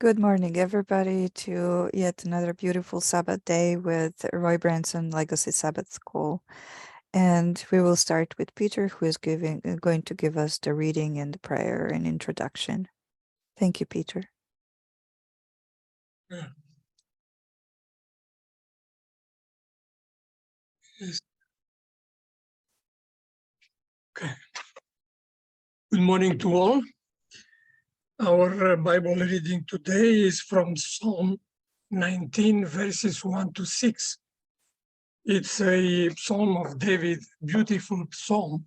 Good morning, everybody, to yet another beautiful Sabbath day with Roy Branson Legacy Sabbath School. And we will start with Peter, who is going to give us the reading and the prayer and introduction. Thank you, Peter. Yeah. Yes. Okay. Good morning to all. Our Bible reading today is from Psalm 19, verses 1 to 6. It's a psalm of David, beautiful psalm.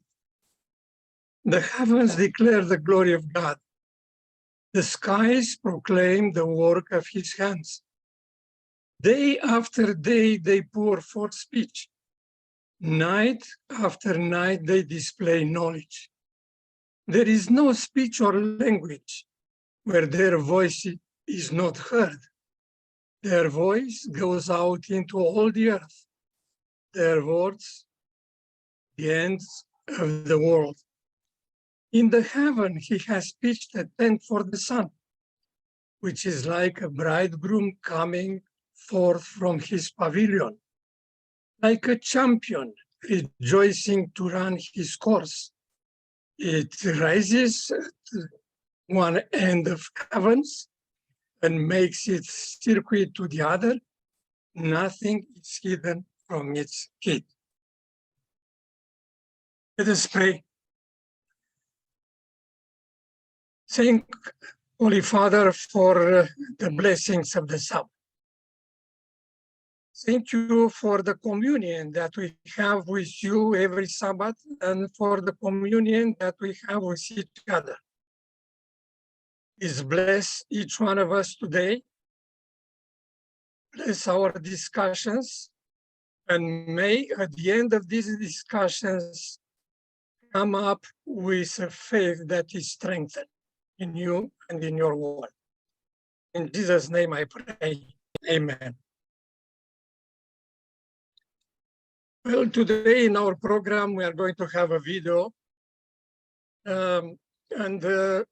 The heavens declare the glory of God. The skies proclaim the work of his hands. Day after day they pour forth speech. Night after night they display knowledge. There is no speech or language where their voice is not heard. Their voice goes out into all the earth, their words, the ends of the world. In the heaven he has pitched a tent for the sun, which is like a bridegroom coming forth from his pavilion, like a champion rejoicing to run his course. It rises at one end of heavens and makes its circuit to the other. Nothing is hidden from its heat. Let us pray. Thank Holy Father for the blessings of the Sabbath. Thank you for the communion that we have with you every Sabbath and for the communion that we have with each other. Please bless each one of us today. Bless our discussions, and may at the end of these discussions come up with a faith that is strengthened in you and in your word. In Jesus' name I pray, amen. Well, today in our program, we are going to have a video and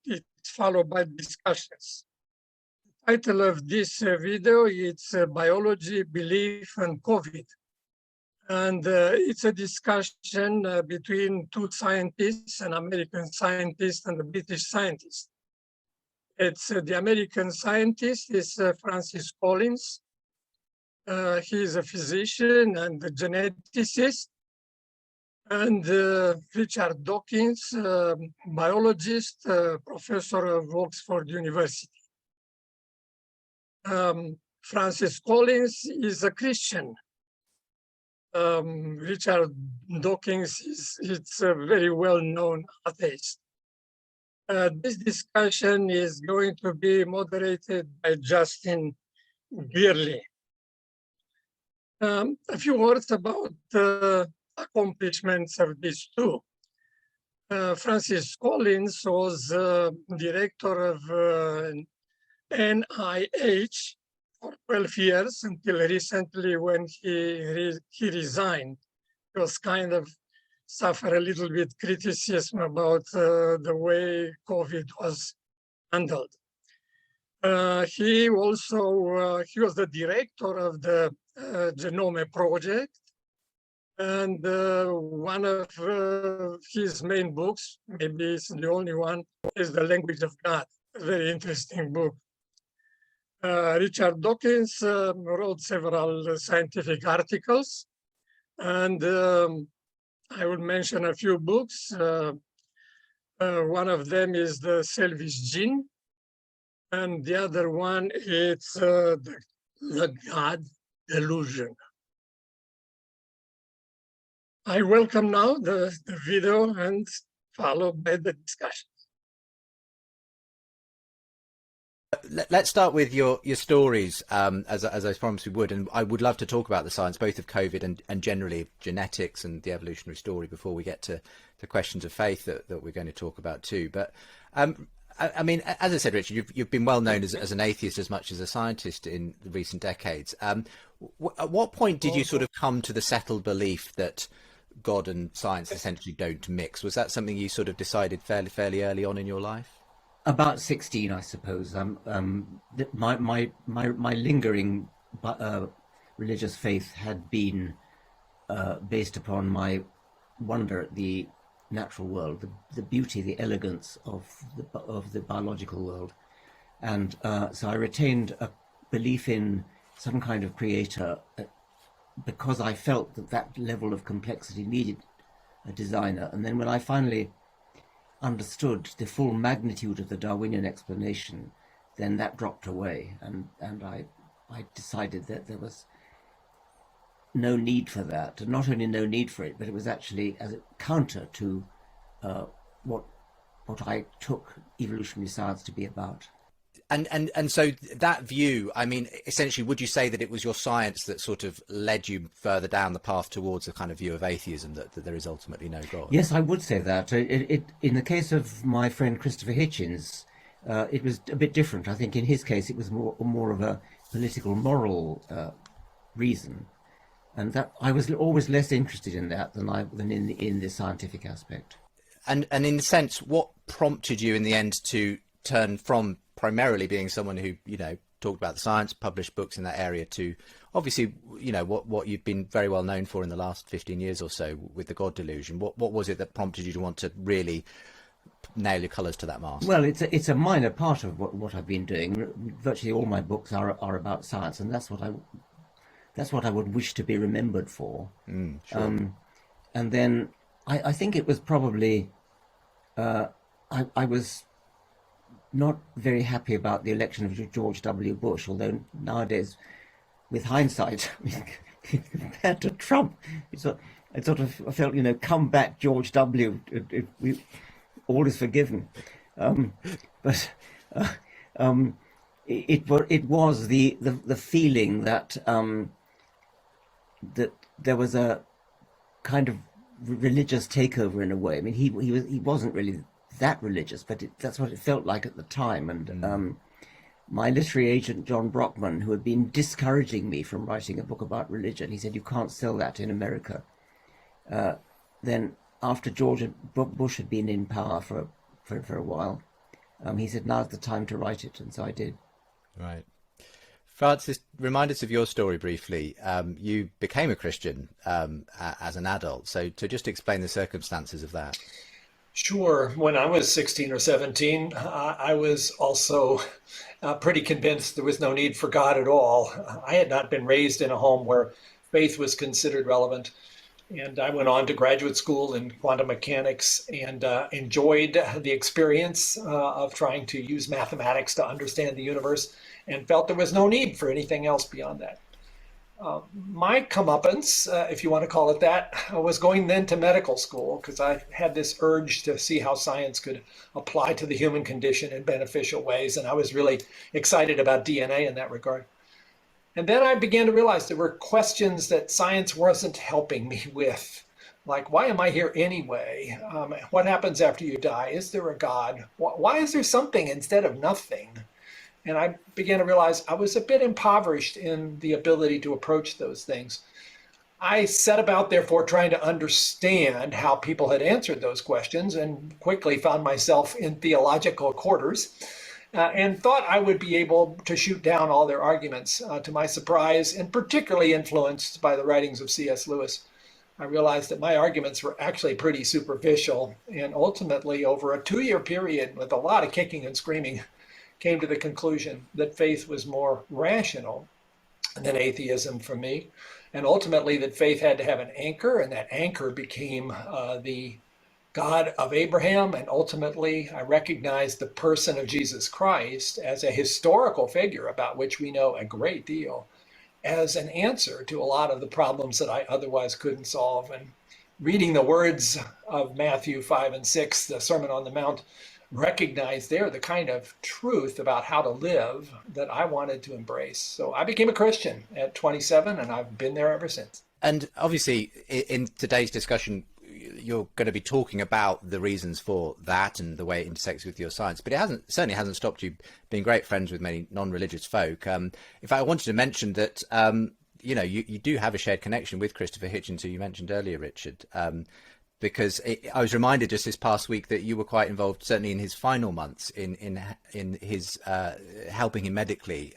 it's followed by discussions. The title of this video is Biology, Belief, and COVID. And it's a discussion between two scientists, an American scientist and a British scientist. It's the American scientist is Francis Collins. He is a physician and a geneticist. And Richard Dawkins, biologist, professor of Oxford University. Francis Collins is a Christian. Richard Dawkins is a very well-known atheist. This discussion is going to be moderated by Justin Bierley. A few words about the accomplishments of these two. Francis Collins was director of NIH for 12 years until recently when he resigned. He was kind of suffer a little bit criticism about the way COVID was handled. He was the director of the Genome Project, and one of his main books, maybe it's the only one, is The Language of God, a very interesting book. Richard Dawkins wrote several scientific articles, and I will mention a few books. One of them is The Selfish Gene, and the other one is the God Delusion. I welcome now the video and followed by the discussion. Let's start with your stories, as I promised we would, and I would love to talk about the science, both of COVID and generally genetics and the evolutionary story before we get to the questions of faith that we're going to talk about too. But I mean, as I said, Richard, you've been well known as an atheist as much as a scientist in the recent decades. At what point did you sort of come to the settled belief that God and science essentially don't mix? Was that something you sort of decided fairly early on in your life? About 16, I suppose. My lingering religious faith had been based upon my wonder at the natural world, the beauty, the elegance of the biological world, and so I retained a belief in some kind of creator because I felt that that level of complexity needed a designer. And then when I finally understood the full magnitude of the Darwinian explanation, then that dropped away, and I decided that there was no need for that, and not only no need for it, but it was actually as a counter to what I took evolutionary science to be about. And so that view, I mean, essentially, would you say that it was your science that sort of led you further down the path towards a kind of view of atheism, that there is ultimately no God? Yes, I would say that. In the case of my friend Christopher Hitchens, it was a bit different. I think in his case, it was more of a political, moral reason, and that I was always less interested in that than in the scientific aspect. And in a sense, what prompted you in the end to turn from primarily being someone who, you know, talked about the science, published books in that area, to obviously, you know, what you've been very well known for in the last 15 years or so with the God delusion? What was it that prompted you to want to really nail your colours to that mast? Well, it's a minor part of what I've been doing. Virtually all my books are about science, and that's what I would wish to be remembered for. Sure. And then I think it was probably I was not very happy about the election of George W. Bush, although nowadays, with hindsight, compared to Trump, I sort of felt, you know, come back George W. All is forgiven. But it was the feeling that that there was a kind of religious takeover in a way. I mean, he wasn't really that religious, but that's what it felt like at the time. And my literary agent, John Brockman, who had been discouraging me from writing a book about religion, he said, "You can't sell that in America." Then after George Bush had been in power for a while, he said, "Now's the time to write it," and so I did. Right. Francis, remind us of your story briefly. You became a Christian as an adult, so to just explain the circumstances of that. Sure. When I was 16 or 17, I was also pretty convinced there was no need for God at all. I had not been raised in a home where faith was considered relevant. And I went on to graduate school in quantum mechanics and enjoyed the experience of trying to use mathematics to understand the universe, and felt there was no need for anything else beyond that. My comeuppance, if you want to call it that, was going then to medical school, because I had this urge to see how science could apply to the human condition in beneficial ways. And I was really excited about DNA in that regard. And then I began to realize there were questions that science wasn't helping me with. Like, why am I here anyway? What happens after you die? Is there a God? Why is there something instead of nothing? And I began to realize I was a bit impoverished in the ability to approach those things. I set about, therefore, trying to understand how people had answered those questions, and quickly found myself in theological quarters, and thought I would be able to shoot down all their arguments. To my surprise, and particularly influenced by the writings of C.S. Lewis, I realized that my arguments were actually pretty superficial, and ultimately, over a 2-year period with a lot of kicking and screaming, came to the conclusion that faith was more rational than atheism for me, and ultimately that faith had to have an anchor, and that anchor became the God of Abraham. And ultimately, I recognized the person of Jesus Christ as a historical figure about which we know a great deal, as an answer to a lot of the problems that I otherwise couldn't solve. And reading the words of Matthew 5 and 6, the Sermon on the Mount, recognize there the kind of truth about how to live that I wanted to embrace. So I became a Christian at 27, and I've been there ever since. And obviously, in today's discussion, you're going to be talking about the reasons for that and the way it intersects with your science, but it certainly hasn't stopped you being great friends with many non-religious folk. In fact, I wanted to mention that you know, you do have a shared connection with Christopher Hitchens, who you mentioned earlier, Richard. because I was reminded just this past week that you were quite involved, certainly in his final months, in his helping him medically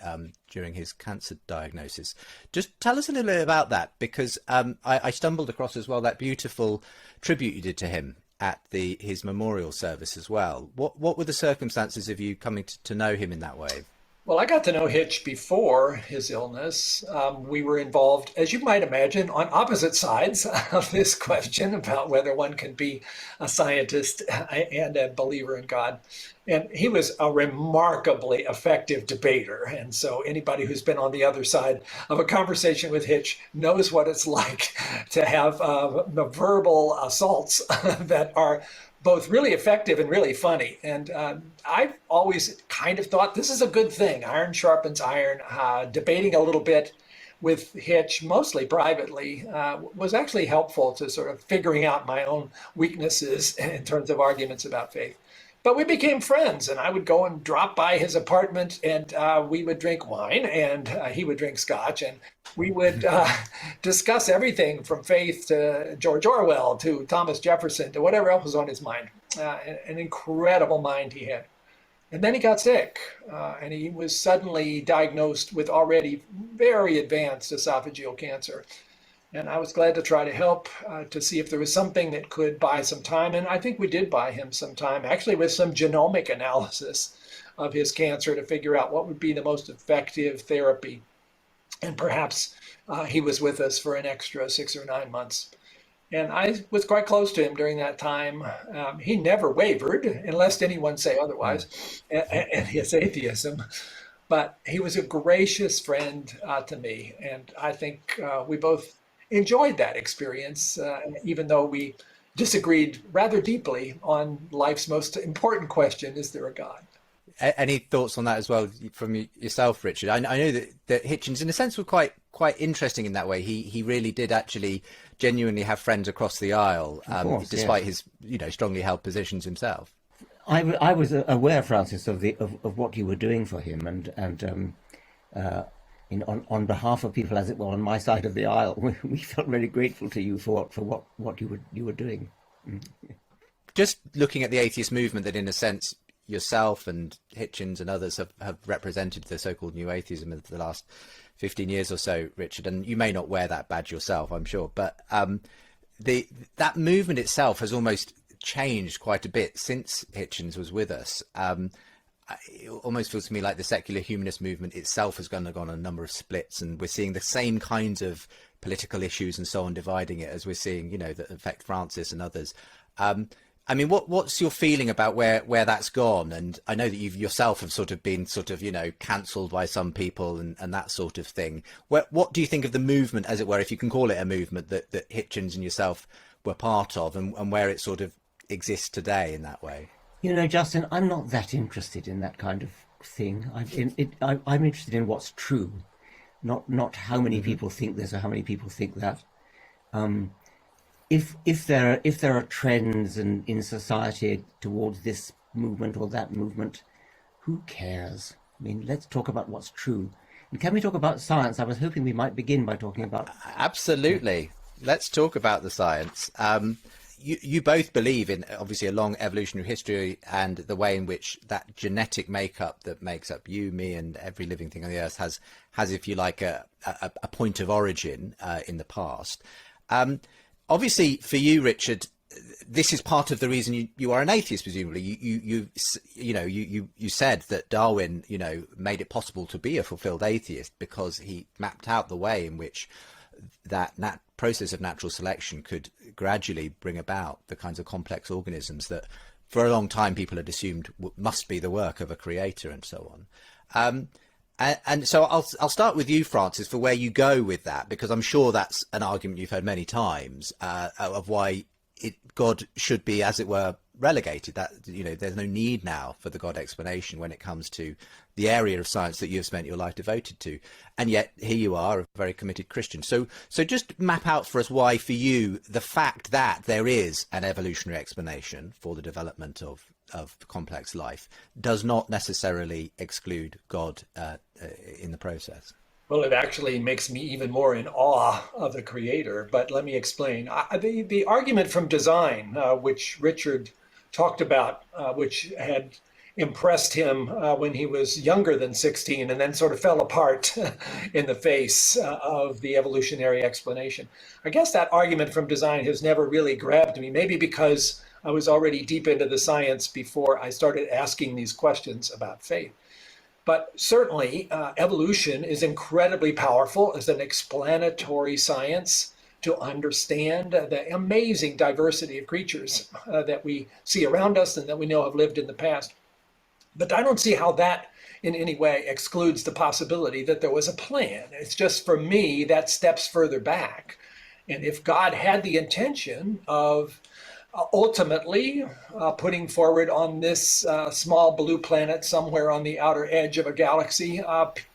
during his cancer diagnosis. Just tell us a little bit about that, because I stumbled across as well that beautiful tribute you did to him at his memorial service as well. What were the circumstances of you coming to know him in that way? Well, I got to know Hitch before his illness. We were involved, as you might imagine, on opposite sides of this question about whether one can be a scientist and a believer in God. And he was a remarkably effective debater. And so anybody who's been on the other side of a conversation with Hitch knows what it's like to have verbal assaults that are both really effective and really funny. And I've always kind of thought this is a good thing. Iron sharpens iron. Debating a little bit with Hitch, mostly privately, was actually helpful to sort of figuring out my own weaknesses in terms of arguments about faith. But we became friends, and I would go and drop by his apartment, and we would drink wine, and he would drink scotch, and we would discuss everything from faith to George Orwell to Thomas Jefferson to whatever else was on his mind. An incredible mind he had. And then he got sick, and he was suddenly diagnosed with already very advanced esophageal cancer. And I was glad to try to help to see if there was something that could buy some time. And I think we did buy him some time, actually with some genomic analysis of his cancer to figure out what would be the most effective therapy. And perhaps he was with us for an extra 6 or 9 months. And I was quite close to him during that time. He never wavered, unless anyone say otherwise, and his atheism. But he was a gracious friend to me. And I think we both enjoyed that experience, even though we disagreed rather deeply on life's most important question, is there a God? Any thoughts on that as well from yourself, Richard? I know that Hitchens, in a sense, was quite interesting in that way. He really did actually genuinely have friends across the aisle, despite his strongly held positions himself. I was aware, Francis, of what you were doing for him, and on behalf of people, as it were, on my side of the aisle, we felt really grateful to you for what you were doing. Just looking at the atheist movement, that in a sense yourself and Hitchens and others have represented the so-called new atheism of the last 15 years or so, Richard, and you may not wear that badge yourself, I'm sure, but that movement itself has almost changed quite a bit since Hitchens was with us. It almost feels to me like the secular humanist movement itself has gone a number of splits, and we're seeing the same kinds of political issues and so on dividing it as we're seeing, that affect Francis and others. I mean, what's your feeling about where that's gone? And I know that you yourself have sort of been cancelled by some people and that sort of thing. What do you think of the movement, as it were, if you can call it a movement, that Hitchens and yourself were part of, and where it sort of exists today in that way? Justin, I'm not that interested in that kind of thing. I'm interested in what's true, not how many people think this or how many people think that. If there are trends in society towards this movement or that movement, who cares? I mean, let's talk about what's true. And can we talk about science? I was hoping we might begin by talking about... Absolutely. Let's talk about the science. You both believe in, obviously, a long evolutionary history and the way in which that genetic makeup that makes up you, me, and every living thing on the earth has, if you like, a point of origin in the past. Obviously, for you, Richard, this is part of the reason you are an atheist. Presumably, you said that Darwin, made it possible to be a fulfilled atheist because he mapped out the way in which that process of natural selection could gradually bring about the kinds of complex organisms that, for a long time, people had assumed must be the work of a creator, and so on. And so I'll start with you, Francis, for where you go with that, because I'm sure that's an argument you've heard many times of why God should be, as it were, relegated. That there's no need now for the God explanation when it comes to the area of science that you've spent your life devoted to, and yet here you are, a very committed Christian. So just map out for us why, for you, the fact that there is an evolutionary explanation for the development of complex life does not necessarily exclude God in the process. Well, it actually makes me even more in awe of the creator. But let me explain. The argument from design, which Richard talked about, which had impressed him when he was younger than 16 and then sort of fell apart in the face of the evolutionary explanation. I guess that argument from design has never really grabbed me, maybe because I was already deep into the science before I started asking these questions about faith. But certainly, evolution is incredibly powerful as an explanatory science to understand the amazing diversity of creatures that we see around us and that we know have lived in the past. But I don't see how that in any way excludes the possibility that there was a plan. It's just, for me, that steps further back. And if God had the intention of ultimately putting forward on this small blue planet somewhere on the outer edge of a galaxy,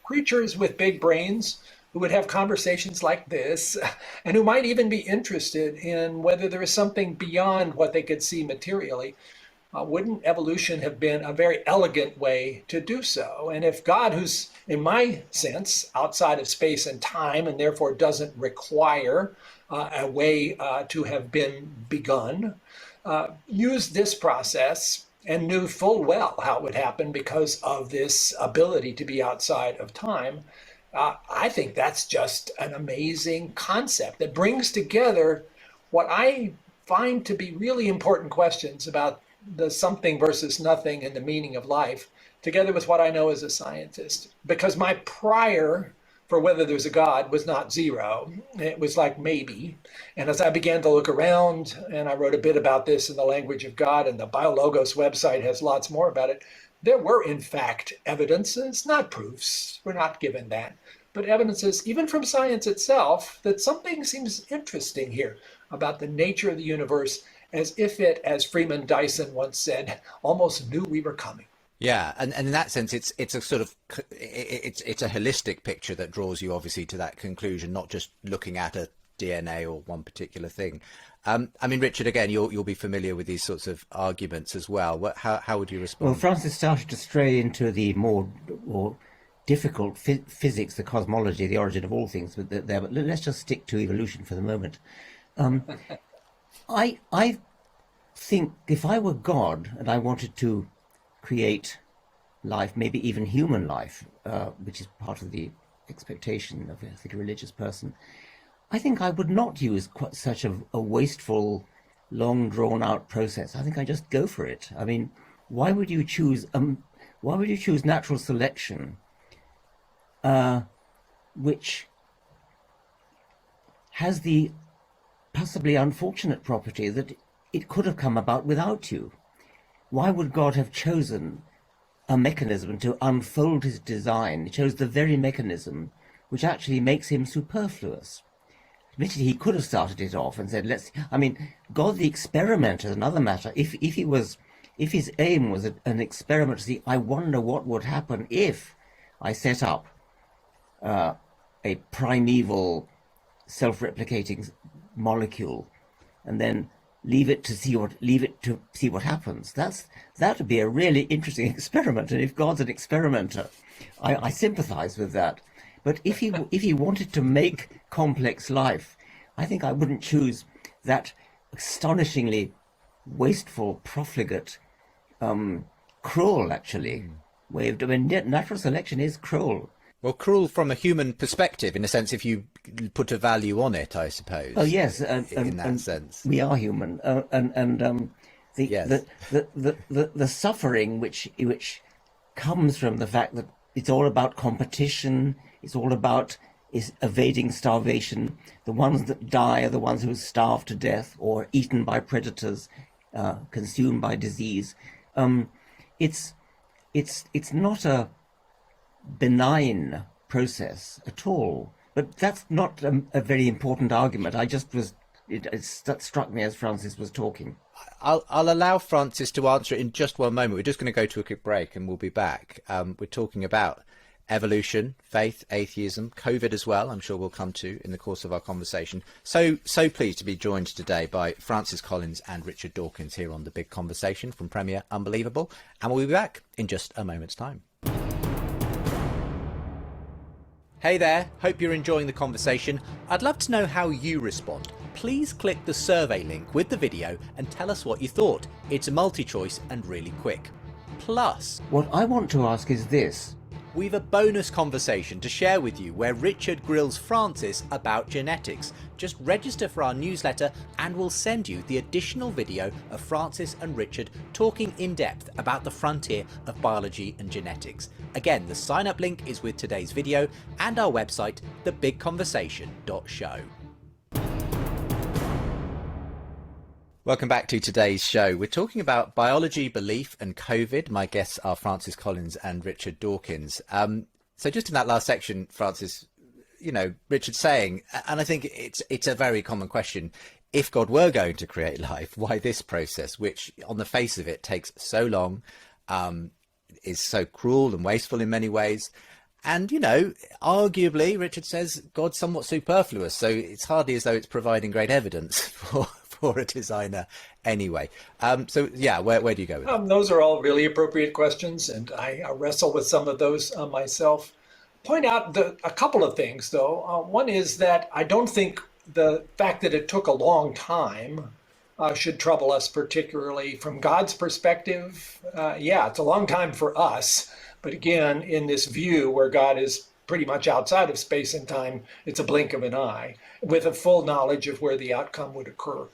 creatures with big brains who would have conversations like this, and who might even be interested in whether there is something beyond what they could see materially, wouldn't evolution have been a very elegant way to do so? And if God, who's, in my sense, outside of space and time, and therefore doesn't require a way to have been begun, used this process and knew full well how it would happen because of this ability to be outside of time, I think that's just an amazing concept that brings together what I find to be really important questions about the something versus nothing and the meaning of life, together with what I know as a scientist. Because my prior for whether there's a God was not zero. It was like maybe. And as I began to look around, and I wrote a bit about this in the language of God, and the BioLogos website has lots more about it, there were in fact evidences, not proofs, we're not given that, but evidences even from science itself that something seems interesting here about the nature of the universe, as if it, as Freeman Dyson once said, almost knew we were coming. Yeah, and in that sense, it's a sort of it's a holistic picture that draws you obviously to that conclusion, not just looking at a DNA or one particular thing. I mean, Richard, again, you'll be familiar with these sorts of arguments as well. How would you respond? Well, Francis started to stray into the more difficult physics, the cosmology, the origin of all things. But let's just stick to evolution for the moment. I think if I were God and I wanted to create life, maybe even human life, which is part of the expectation of, I think, a religious person, I think I would not use quite such a wasteful, long drawn out process. I think I just go for it. I mean, why would you choose natural selection, which has the possibly unfortunate property that it could have come about without you? Why would God have chosen a mechanism to unfold his design? He chose the very mechanism which actually makes him superfluous. Admittedly, he could have started it off and said, God the experimenter is another matter. If his aim was an experiment to see, I wonder what would happen if I set up a primeval self-replicating molecule and then leave it to see what happens. That would be a really interesting experiment. And if God's an experimenter, I sympathize with that. But if he wanted to make complex life, I think I wouldn't choose that astonishingly wasteful, profligate, cruel, actually, way of doing. Natural selection is cruel. Well, cruel from a human perspective, in a sense, if you put a value on it, I suppose. Oh yes, in that sense, we are human, the suffering which comes from the fact that it's all about competition. It's all about evading starvation. The ones that die are the ones who are starved to death or eaten by predators, consumed by disease. It's not a benign process at all. But that's not a very important argument. It struck me as Francis was talking. I'll allow Francis to answer it in just one moment. We're just going to go to a quick break and we'll be back. We're talking about evolution, faith, atheism, COVID as well, I'm sure we'll come to in the course of our conversation. So pleased to be joined today by Francis Collins and Richard Dawkins here on The Big Conversation from Premier Unbelievable. And we'll be back in just a moment's time. Hey there, hope you're enjoying the conversation. I'd love to know how you respond. Please click the survey link with the video and tell us what you thought. It's a multi-choice and really quick. Plus, What I want to ask is this. we've a bonus conversation to share with you where Richard grills Francis about genetics. Just register for our newsletter and we'll send you the additional video of Francis and Richard talking in depth about the frontier of biology and genetics. Again, the sign up link is with today's video and our website, thebigconversation.show. Welcome back to today's show. We're talking about biology, belief and COVID. My guests are Francis Collins and Richard Dawkins. So just in that last section, Francis, you know, Richard's saying, and I think it's a very common question, if God were going to create life, why this process, which on the face of it takes so long, is so cruel and wasteful in many ways. And, you know, arguably, Richard says, God's somewhat superfluous. So it's hardly as though it's providing great evidence for a designer anyway. So yeah, where do you go with that? Those are all really appropriate questions, and I wrestle with some of those myself. Point out a couple of things, though. One is that I don't think the fact that it took a long time should trouble us, particularly from God's perspective. Yeah, it's a long time for us, but again, in this view where God is pretty much outside of space and time, it's a blink of an eye with a full knowledge of where the outcome would occur.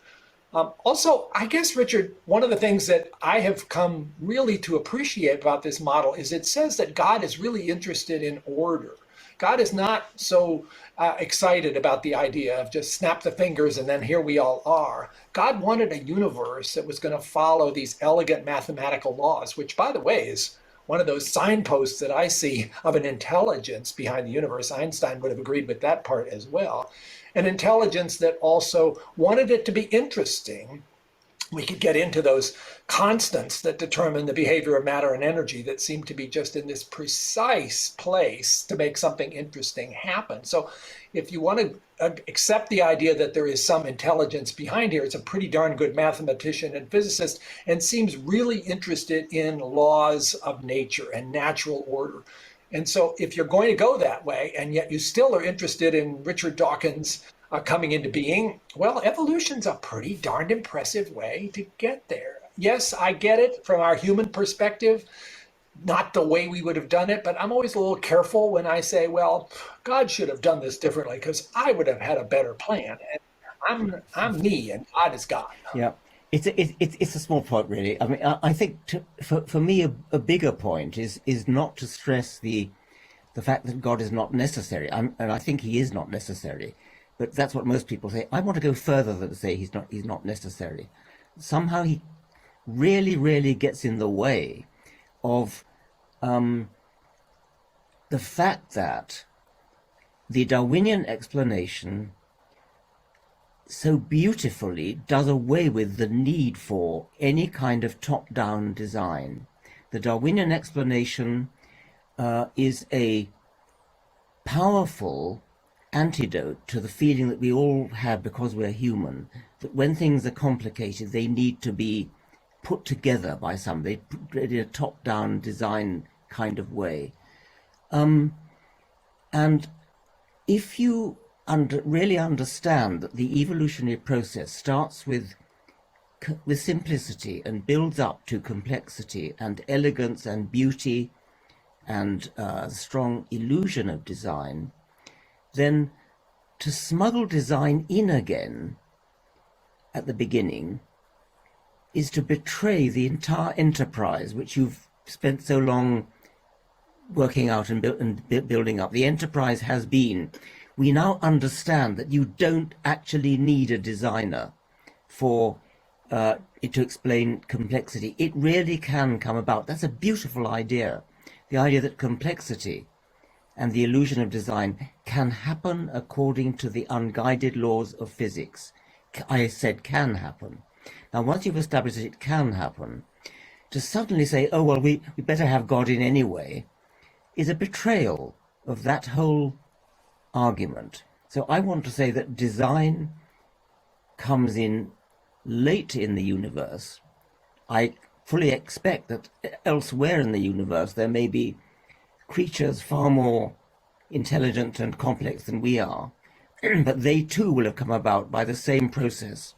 Also, I guess, Richard, one of the things that I have come really to appreciate about this model is it says that God is really interested in order. God is not so excited about the idea of just snap the fingers and then here we all are. God wanted a universe that was going to follow these elegant mathematical laws, which, by the way, is one of those signposts that I see of an intelligence behind the universe. Einstein would have agreed with that part as well. An intelligence that also wanted it to be interesting. We could get into those constants that determine the behavior of matter and energy that seem to be just in this precise place to make something interesting happen. So if you want to accept the idea that there is some intelligence behind here, it's a pretty darn good mathematician and physicist and seems really interested in laws of nature and natural order. And so if you're going to go that way, and yet you still are interested in Richard Dawkins coming into being, well, evolution's a pretty darned impressive way to get there. Yes, I get it from our human perspective, not the way we would have done it, but I'm always a little careful when I say, well, God should have done this differently because I would have had a better plan. And I'm me and God is God. Yeah, it's a small point, really. I mean, I think for me a bigger point is not to stress the fact that God is not necessary, and I think he is not necessary. But that's what most people say. I want to go further than to say he's not necessary. Somehow he really gets in the way of the fact that the Darwinian explanation so beautifully does away with the need for any kind of top-down design. The Darwinian explanation is a powerful antidote to the feeling that we all have because we're human, that when things are complicated, they need to be put together by somebody in a top-down design kind of way. And if you really understand that the evolutionary process starts with simplicity and builds up to complexity and elegance and beauty and strong illusion of design, then to smuggle design in again at the beginning is to betray the entire enterprise which you've spent so long working out and building up. The enterprise has been, we now understand that you don't actually need a designer for it to explain complexity. It really can come about. That's a beautiful idea. The idea that complexity and the illusion of design can happen according to the unguided laws of physics. I said can happen. Now, once you've established that it can happen, to suddenly say, oh, well, we better have God in anyway, is a betrayal of that whole argument. So I want to say that design comes in late in the universe. I fully expect that elsewhere in the universe there may be creatures far more intelligent and complex than we are, but they too will have come about by the same process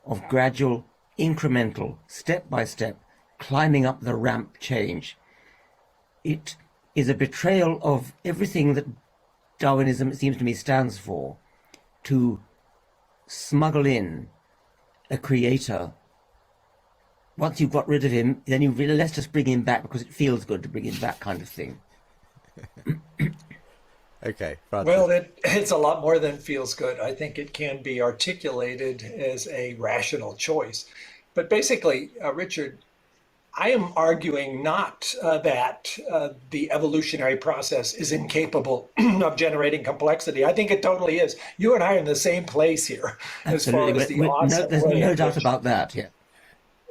of gradual, incremental, step-by-step, climbing up the ramp change. It is a betrayal of everything that Darwinism, it seems to me, stands for, to smuggle in a creator. Once you've got rid of him, then you really, let's just bring him back because it feels good to bring him back, kind of thing. Okay, Branson. Well, it's a lot more than feels good. I think it can be articulated as a rational choice. But basically, Richard, I am arguing not that the evolutionary process is incapable of generating complexity. I think it totally is. You and I are in the same place here as far as the odds. There's no doubt about that, yeah.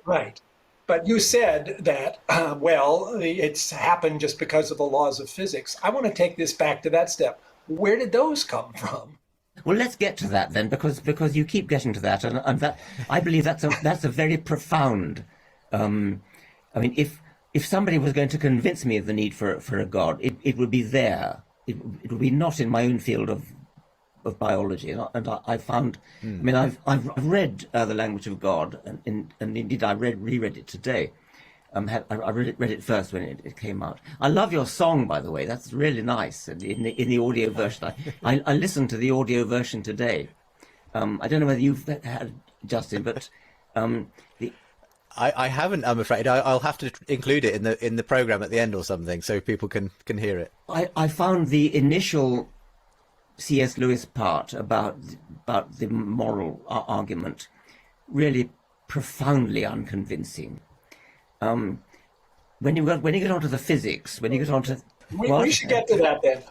Right. But you said that, it's happened just because of the laws of physics. I want to take this back to that step. Where did those come from? Well, let's get to that then, because you keep getting to that, and that I believe that's a very profound. I mean, if somebody was going to convince me of the need for a God, it would be there. It would be not in my own field of biology, and I found. I mean, I've read The Language of God, and indeed I reread it today. I read it first when it came out. I love your song, by the way. That's really nice. And in the audio version, I listened to the audio version today. I don't know whether you've had, Justin, but I haven't. I'm afraid I'll have to include it in the program at the end or something, so people can hear it. I found the initial C.S. Lewis part about the moral argument really profoundly unconvincing. When you get onto the physics, when you get onto we should get to that then.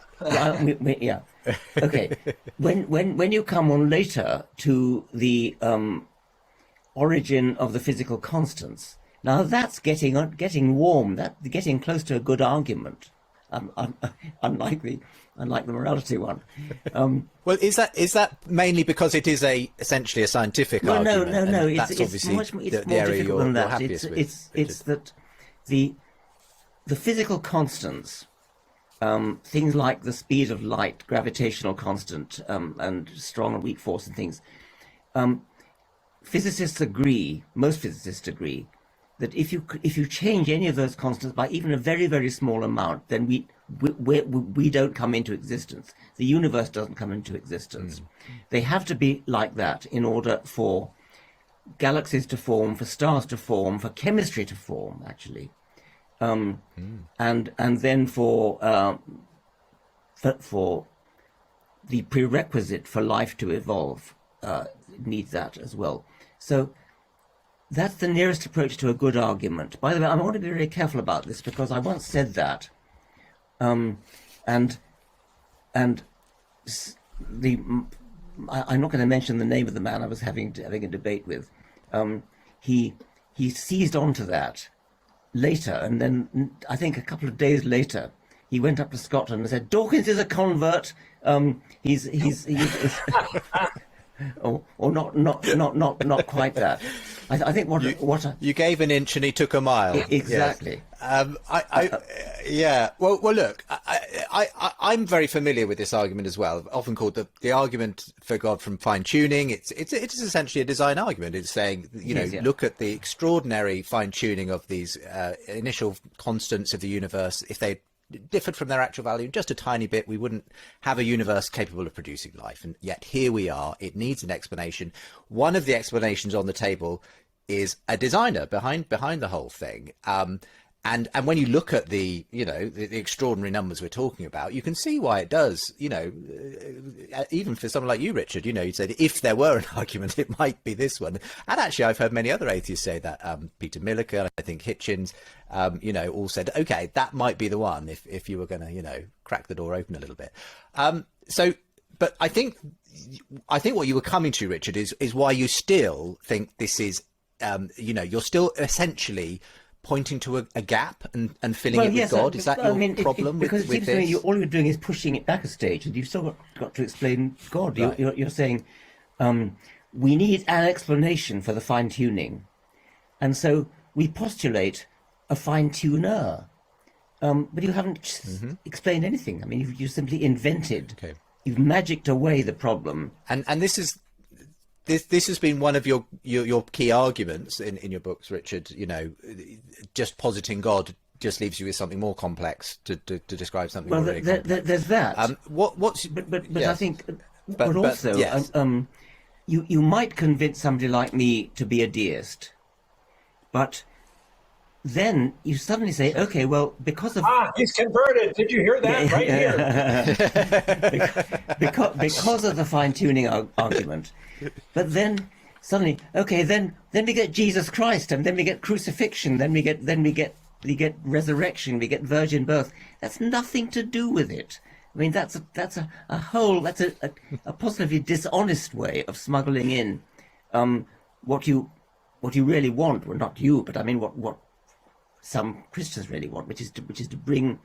Yeah. Okay. When you come on later to the origin of the physical constants, now that's getting warm. That's getting close to a good argument. Unlike the morality one. Well, is that mainly because it is essentially a scientific argument? No. That's it's obviously much more the area difficult than you're that. happiest with. It's that the physical constants, things like the speed of light, gravitational constant, and strong and weak force and things. Most physicists agree, that if you change any of those constants by even a very, very small amount, then we don't come into existence. The universe doesn't come into existence. They have to be like that in order for galaxies to form, for stars to form, for chemistry to form, actually, and then for the prerequisite for life to evolve needs that as well. So that's the nearest approach to a good argument. By the way, I want to be very careful about this because I once said that, I'm not going to mention the name of the man I was having a debate with. He seized onto that later, and then I think a couple of days later, he went up to Scotland and said, "Dawkins is a convert. He's or not quite that." I think what you gave an inch and he took a mile. Exactly. Yes. Yeah. Well, look, I'm very familiar with this argument as well. Often called the argument for God from fine tuning. It's essentially a design argument. It's saying, look at the extraordinary fine tuning of these initial constants of the universe. If they differed from their actual value just a tiny bit, we wouldn't have a universe capable of producing life. And yet here we are. It needs an explanation. One of the explanations on the table is a designer behind the whole thing. And when you look at the extraordinary numbers we're talking about, you can see why it does. Even for someone like you, Richard, you'd say that if there were an argument, it might be this one. And actually, I've heard many other atheists say that. Peter Millikan, I think Hitchens, all said, okay, that might be the one if you were going to, crack the door open a little bit. But I think what you were coming to, Richard, is why you still think this is, you're still essentially pointing to a gap and filling it with God. Is that your problem because with it seems to me this? all you're doing is pushing it back a stage, and you've still got to explain God. Right. You're saying we need an explanation for the fine tuning, and so we postulate a fine tuner. but you haven't explained anything. I mean, you simply invented. Okay. You've magicked away the problem. And this has been one of your key arguments in your books, Richard. You know, just positing God just leaves you with something more complex to describe something more really complex. There's that. But yes. I think, but also, yes. You might convince somebody like me to be a deist, but then you suddenly say, okay, well, because of... he's converted. Did you hear that? Right here. because of the fine-tuning argument. But then suddenly, okay, then we get Jesus Christ, and then we get crucifixion, then we get resurrection, we get virgin birth. That's nothing to do with it. I mean, that's a positively dishonest way of smuggling in what you really want. Well, not you, but I mean what some Christians really want, which is to bring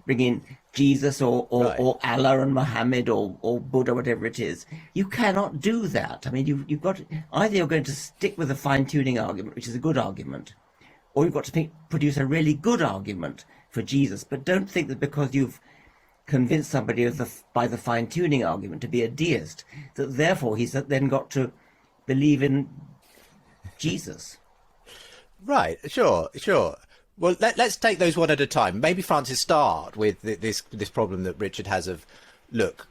in Jesus or Allah and Muhammad or Buddha, whatever it is. You cannot do that. I mean, you've got either you're going to stick with a fine-tuning argument, which is a good argument, or you've got to produce a really good argument for Jesus. But don't think that because you've convinced somebody by the fine-tuning argument to be a deist, that therefore he's then got to believe in Jesus. Right, sure. Well, let's take those one at a time. Maybe, Francis, start with this problem that Richard has of, look,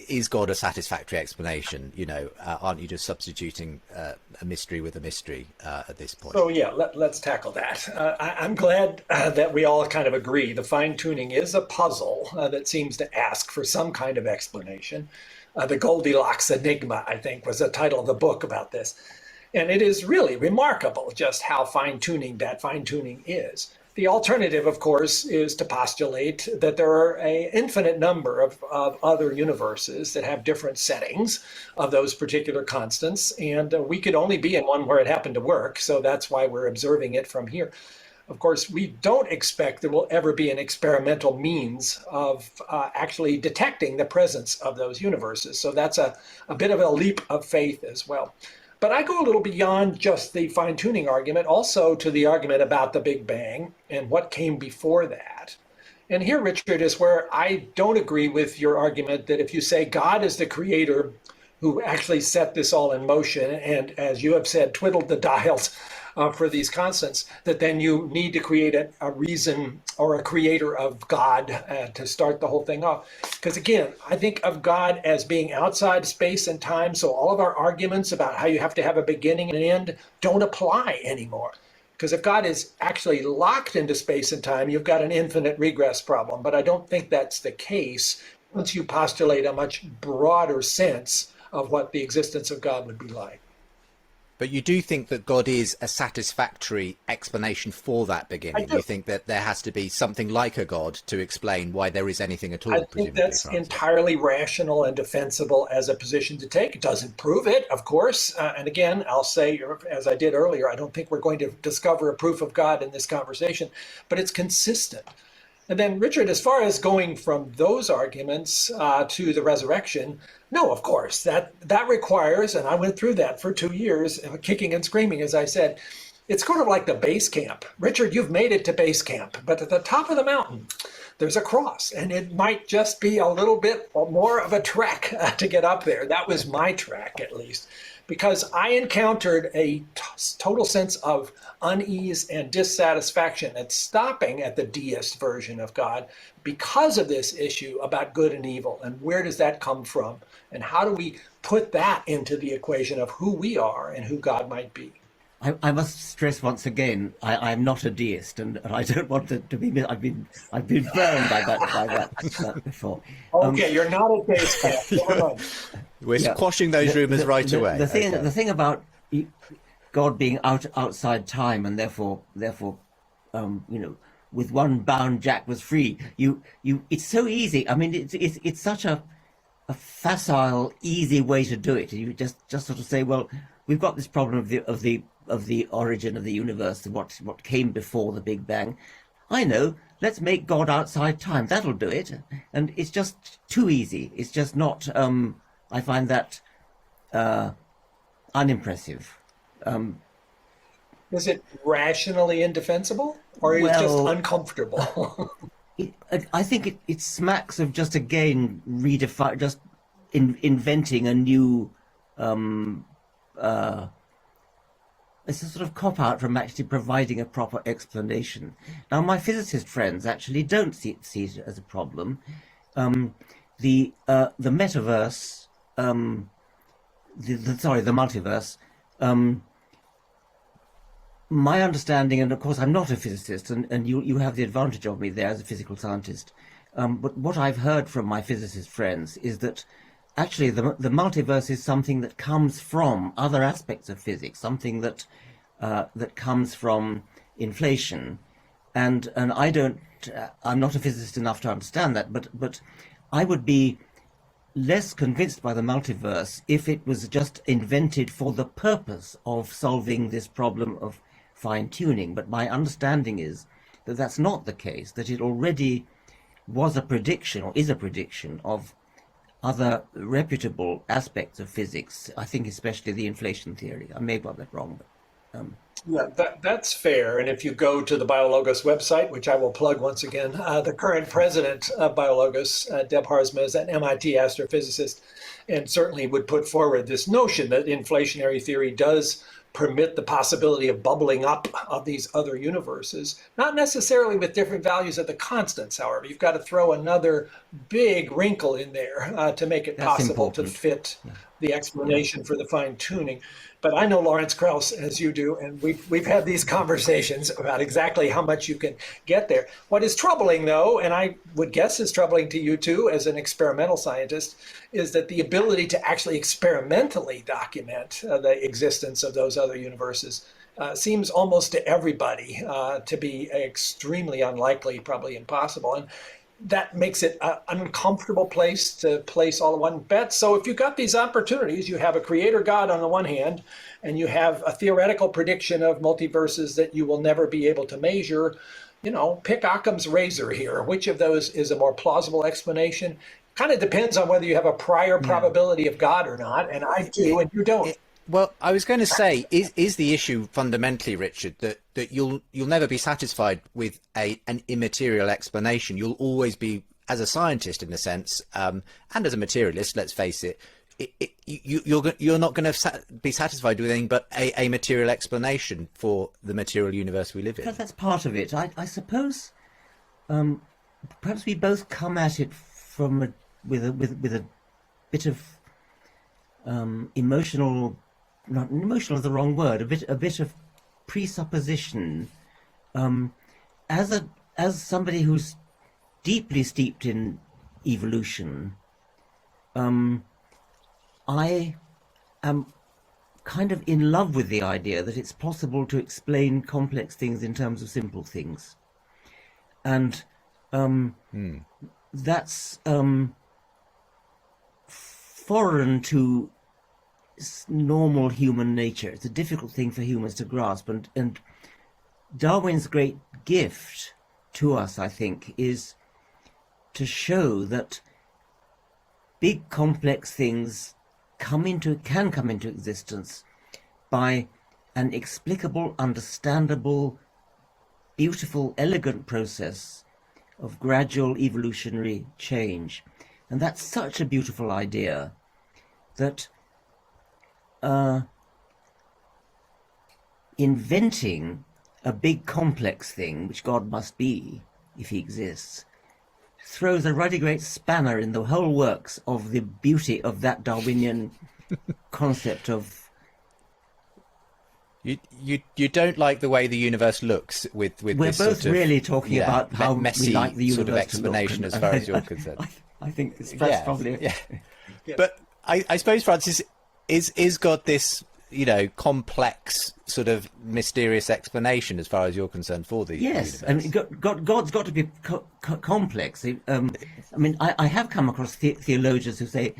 is God a satisfactory explanation? You know, aren't you just substituting a mystery with a mystery at this point? So yeah, let's tackle that. I'm glad that we all kind of agree. The fine-tuning is a puzzle that seems to ask for some kind of explanation. The Goldilocks Enigma, I think, was the title of the book about this. And it is really remarkable just how fine-tuning that fine-tuning is. The alternative, of course, is to postulate that there are an infinite number of other universes that have different settings of those particular constants, and we could only be in one where it happened to work, so that's why we're observing it from here. Of course, we don't expect there will ever be an experimental means of actually detecting the presence of those universes, so that's a bit of a leap of faith as well. But I go a little beyond just the fine-tuning argument, also to the argument about the Big Bang and what came before that. And here, Richard, is where I don't agree with your argument that if you say God is the creator who actually set this all in motion and, as you have said, twiddled the dials for these constants, that then you need to create a reason or a creator of God to start the whole thing off. Because again, I think of God as being outside space and time, so all of our arguments about how you have to have a beginning and an end don't apply anymore. Because if God is actually locked into space and time, you've got an infinite regress problem. But I don't think that's the case once you postulate a much broader sense of what the existence of God would be like. But you do think that God is a satisfactory explanation for that beginning? You think that there has to be something like a God to explain why there is anything at all? I think that's entirely rational and defensible as a position to take. It doesn't prove it, of course. And again, I'll say, as I did earlier, I don't think we're going to discover a proof of God in this conversation, but it's consistent. And then, Richard, as far as going from those arguments to the resurrection, no, of course, that requires, and I went through that for 2 years, kicking and screaming, as I said, it's sort of like the base camp. Richard, you've made it to base camp, but at the top of the mountain, there's a cross, and it might just be a little bit more of a trek to get up there. That was my trek, at least, because I encountered a total sense of unease and dissatisfaction at stopping at the deist version of God because of this issue about good and evil. And where does that come from? And how do we put that into the equation of who we are and who God might be? I must stress once again, I'm not a deist, and I don't want to be. I've been burned by that before. Okay, you're not a deist. We're squashing those rumours right away. The thing about God being outside time, and therefore, with one bound Jack was free. It's so easy. I mean, it's such a facile, easy way to do it. You just sort of say, well, we've got this problem of the origin of the universe, what came before the Big Bang. I know, let's make God outside time. That'll do it. And it's just too easy. It's just not, I find that unimpressive. Is it rationally indefensible, or is it just uncomfortable? I think it smacks of just again inventing a new. It's a sort of cop out from actually providing a proper explanation. Now, my physicist friends actually don't see it as a problem. The metaverse, the multiverse. My understanding, and of course I'm not a physicist, and you have the advantage of me there as a physical scientist, but what I've heard from my physicist friends is that actually the multiverse is something that comes from other aspects of physics, something that comes from inflation, and I'm not a physicist enough to understand that, but I would be less convinced by the multiverse if it was just invented for the purpose of solving this problem of fine-tuning. But my understanding is that that's not the case, that it already was a prediction, or is a prediction, of other reputable aspects of physics. I think especially the inflation theory. I may have got that wrong, but yeah, that's fair. And if you go to the BioLogos website, which I will plug once again, the current president of BioLogos, Deb Harzma, is an MIT astrophysicist, and certainly would put forward this notion that inflationary theory does permit the possibility of bubbling up of these other universes, not necessarily with different values of the constants, however. You've got to throw another big wrinkle in there to make it possible to fit the explanation for the fine tuning. But I know Lawrence Krauss as you do, and we've had these conversations about exactly how much you can get there. What is troubling, though, and I would guess is troubling to you too as an experimental scientist, is that the ability to actually experimentally document the existence of those other universes seems almost to everybody to be extremely unlikely, probably impossible. And that makes it an uncomfortable place to place all in one bet. So if you've got these opportunities, you have a creator God on the one hand, and you have a theoretical prediction of multiverses that you will never be able to measure, pick Occam's razor here. Which of those is a more plausible explanation? Kind of depends on whether you have a prior probability of God or not, and I do, and you don't. Well, I was going to say, is the issue fundamentally, Richard, that you'll never be satisfied with an immaterial explanation. You'll always be, as a scientist in a sense, and as a materialist, let's face it, you're not going to be satisfied with anything but a material explanation for the material universe we live in. That's part of it. I suppose perhaps we both come at it from with a bit of emotional. Not emotional is the wrong word. A bit of presupposition. As somebody who's deeply steeped in evolution, I am kind of in love with the idea that it's possible to explain complex things in terms of simple things, and that's foreign to normal human nature. It's a difficult thing for humans to grasp, and Darwin's great gift to us, I think, is to show that big complex things can come into existence by an explicable, understandable, beautiful, elegant process of gradual evolutionary change. And that's such a beautiful idea that inventing a big complex thing, which God must be if he exists, throws a ruddy great spanner in the whole works of the beauty of that Darwinian concept of. You don't like the way the universe looks with We're this both sort of, really talking about how messy we like the universe sort of explanation to look, as far as you're concerned. I think that's probably. Yeah. But I suppose, Francis, is God this complex sort of mysterious explanation as far as you're concerned for the yes, universe? God's got to be complex. I have come across theologians who say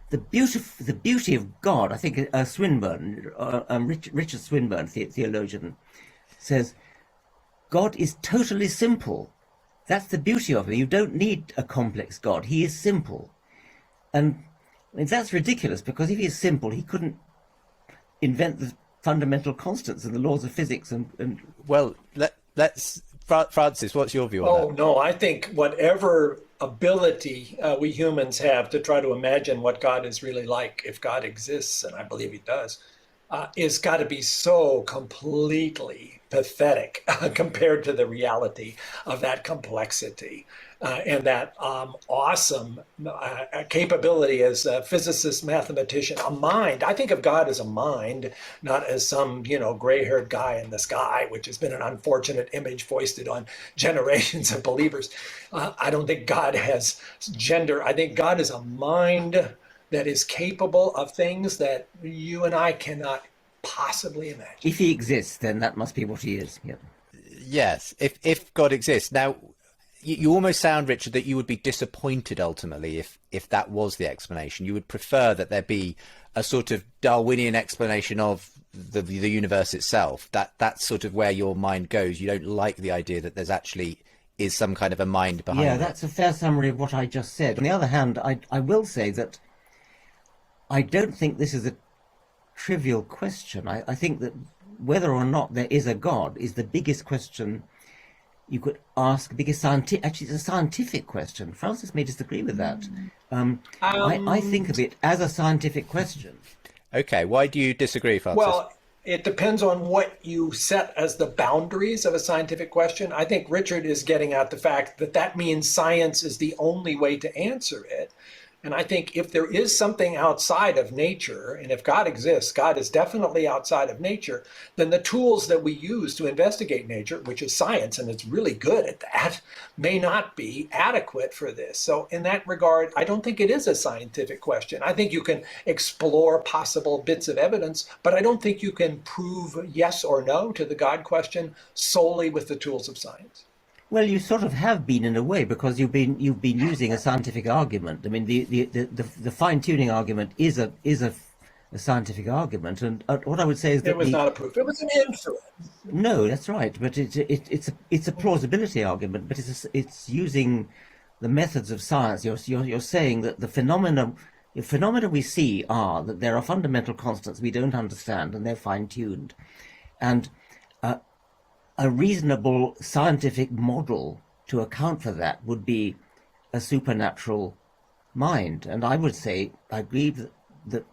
the beauty of God. I think Swinburne, Richard Swinburne, theologian, says God is totally simple. That's the beauty of him. You don't need a complex God. He is simple, and that's ridiculous, because if he is simple, he couldn't invent the fundamental constants and the laws of physics. And well, let's Francis, what's your view on Oh, that? no, I think whatever ability we humans have to try to imagine what God is really like, if God exists, and I believe he does, is got to be so completely pathetic compared to the reality of that complexity and that awesome capability as a physicist, mathematician, a mind. I think of God as a mind, not as some, gray-haired guy in the sky, which has been an unfortunate image foisted on generations of believers. I don't think God has gender. I think God is a mind that is capable of things that you and I cannot possibly imagine. If he exists, then that must be what he is. Yeah. Yes, if God exists. Now, you almost sound, Richard, that you would be disappointed ultimately if that was the explanation. You would prefer that there be a sort of Darwinian explanation of the universe itself. That's sort of where your mind goes. You don't like the idea that there's actually is some kind of a mind behind Yeah, it. that's a fair summary of what I just said. On the other hand, I will say that I don't think this is a trivial question. I think that whether or not there is a God is the biggest question you could ask, biggest scientific, actually it's a scientific question. Francis may disagree with that. I think of it as a scientific question. Okay, why do you disagree, Francis? Well, it depends on what you set as the boundaries of a scientific question. I think Richard is getting at the fact that that means science is the only way to answer it. And I think if there is something outside of nature, and if God exists, God is definitely outside of nature, then the tools that we use to investigate nature, which is science, and it's really good at that, may not be adequate for this. So in that regard, I don't think it is a scientific question. I think you can explore possible bits of evidence, but I don't think you can prove yes or no to the God question solely with the tools of science. Well, you sort of have been in a way, because you've been using a scientific argument. I mean, the fine-tuning argument is a scientific argument, and what I would say is that It was not a proof; it was an inference. No, that's right, but it's a plausibility argument, but it's using the methods of science. You're saying that the phenomena we see are that there are fundamental constants we don't understand, and they're fine-tuned, and a reasonable scientific model to account for that would be a supernatural mind. And I would say, I agree that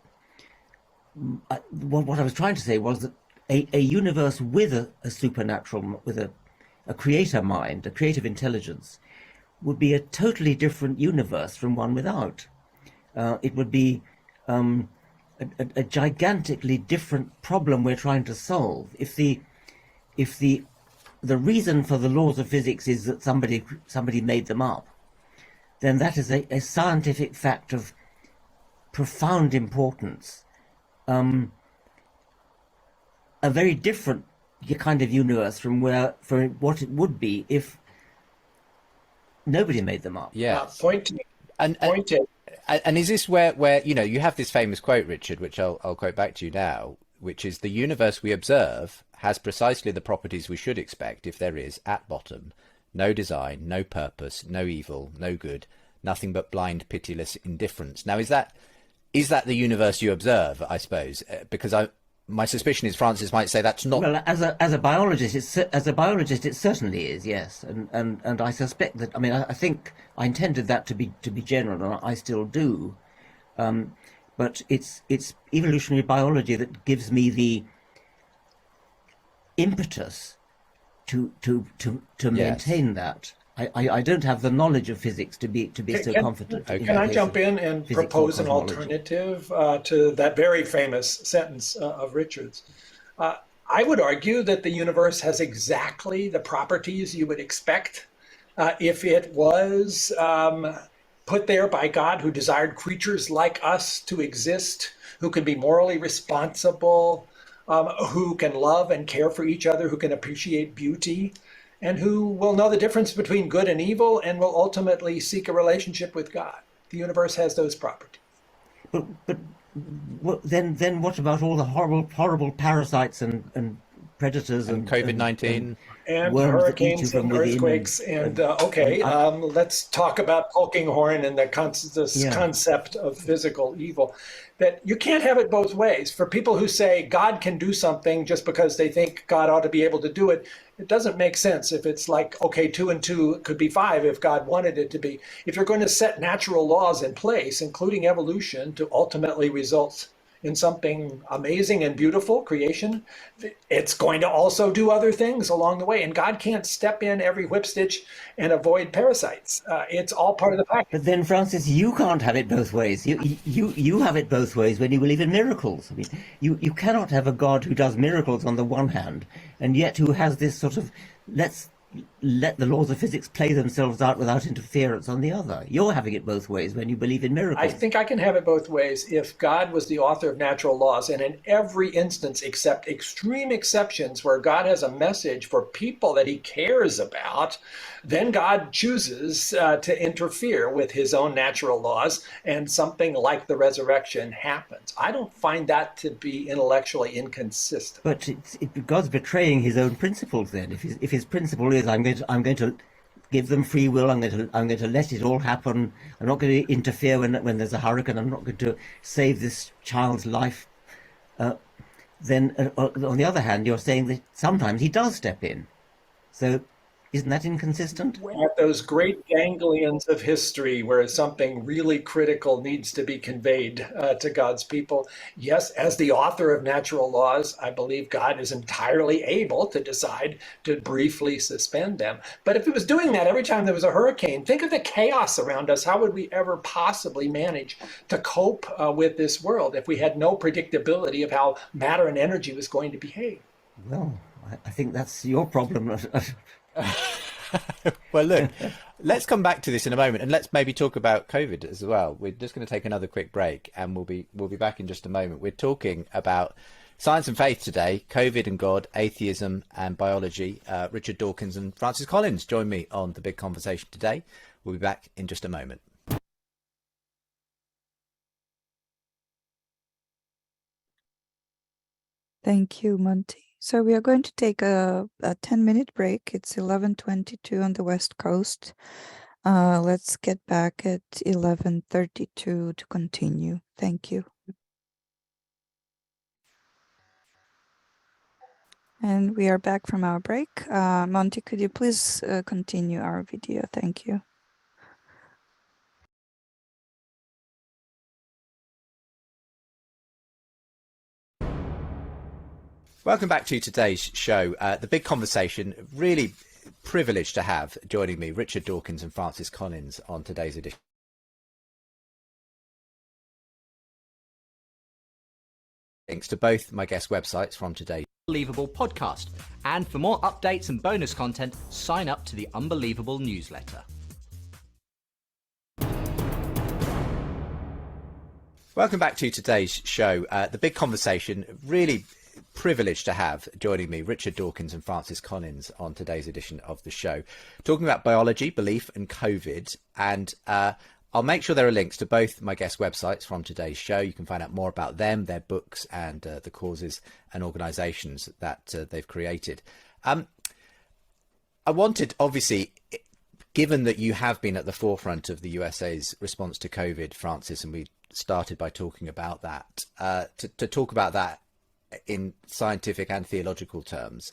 what I was trying to say was that a universe with a supernatural, with a creator mind, a creative intelligence, would be a totally different universe from one without. It would be a gigantically different problem we're trying to solve. If the reason for the laws of physics is that somebody made them up, then that is a scientific fact of profound importance. A very different kind of universe from what it would be if nobody made them up. Yeah. Point taken. And is this where you have this famous quote, Richard, which I'll quote back to you now, which is, the universe we observe has precisely the properties we should expect if there is, at bottom, no design, no purpose, no evil, no good, nothing but blind, pitiless indifference. Now, is that the universe you observe, I suppose? Because my suspicion is Francis might say that's not. Well, as a biologist, it certainly is, yes, and I suspect that. I mean, I think I intended that to be general, and I still do. But it's evolutionary biology that gives me the impetus to maintain that. I don't have the knowledge of physics to be so confident. Can I jump in and propose an alternative to that very famous sentence of Richard's? I would argue that the universe has exactly the properties you would expect if it was put there by God, who desired creatures like us to exist, who can be morally responsible, who can love and care for each other, who can appreciate beauty, and who will know the difference between good and evil and will ultimately seek a relationship with God. The universe has those properties. But then what about all the horrible parasites and predators and COVID-19 and worms that eat you hurricanes from and within. earthquakes. Let's talk about poking horn and this concept of physical evil. That you can't have it both ways. For people who say God can do something just because they think God ought to be able to do it, it doesn't make sense if it's like, okay, 2 and 2 could be 5 if God wanted it to be. If you're going to set natural laws in place, including evolution, to ultimately result in something amazing and beautiful, creation, it's going to also do other things along the way. And God can't step in every whip stitch and avoid parasites. It's all part of the package. But then, Francis, you can't have it both ways. You have it both ways when you believe in miracles. I mean, you cannot have a God who does miracles on the one hand, and yet who has this sort of let's let the laws of physics play themselves out without interference on the other. You're having it both ways when you believe in miracles. I think I can have it both ways if God was the author of natural laws, and in every instance except extreme exceptions where God has a message for people that he cares about, then God chooses to interfere with his own natural laws, and something like the resurrection happens. I don't find that to be intellectually inconsistent. But God's betraying his own principles then. If his principle is I'm going to give them free will, I'm going to let it all happen. I'm not going to interfere when there's a hurricane. I'm not going to save this child's life. Then on the other hand, you're saying that sometimes he does step in. So isn't that inconsistent? At those great ganglions of history where something really critical needs to be conveyed to God's people, yes, as the author of natural laws, I believe God is entirely able to decide to briefly suspend them. But if he was doing that every time there was a hurricane, think of the chaos around us. How would we ever possibly manage to cope with this world if we had no predictability of how matter and energy was going to behave? Well, I think that's your problem. Well, look, let's come back to this in a moment, and let's maybe talk about COVID as well. We're just going to take another quick break, and we'll be back in just a moment. We're talking about science and faith today, COVID and God, atheism and biology. Richard Dawkins and Francis Collins join me on the big conversation today. We'll be back in just a moment. Thank you, Monty. So we are going to take a 10-minute break. It's 11:22 on the West Coast. Let's get back at 11:32 to continue. Thank you. And we are back from our break. Monty, could you please continue our video? Thank you. Welcome back to today's show. The big conversation, really privileged to have joining me Richard Dawkins and Francis Collins on today's edition. Links to both my guest websites from today's Unbelievable podcast. And for more updates and bonus content, sign up to the Unbelievable newsletter. Welcome back to today's show. The big conversation, really privileged to have joining me Richard Dawkins and Francis Collins on today's edition of the show, talking about biology, belief and COVID. And I'll make sure there are links to both my guest websites from today's show. You can find out more about them, their books and the causes and organisations that they've created. I wanted, obviously, given that you have been at the forefront of the USA's response to COVID, Francis, and we started by talking about that, to talk about that in scientific and theological terms.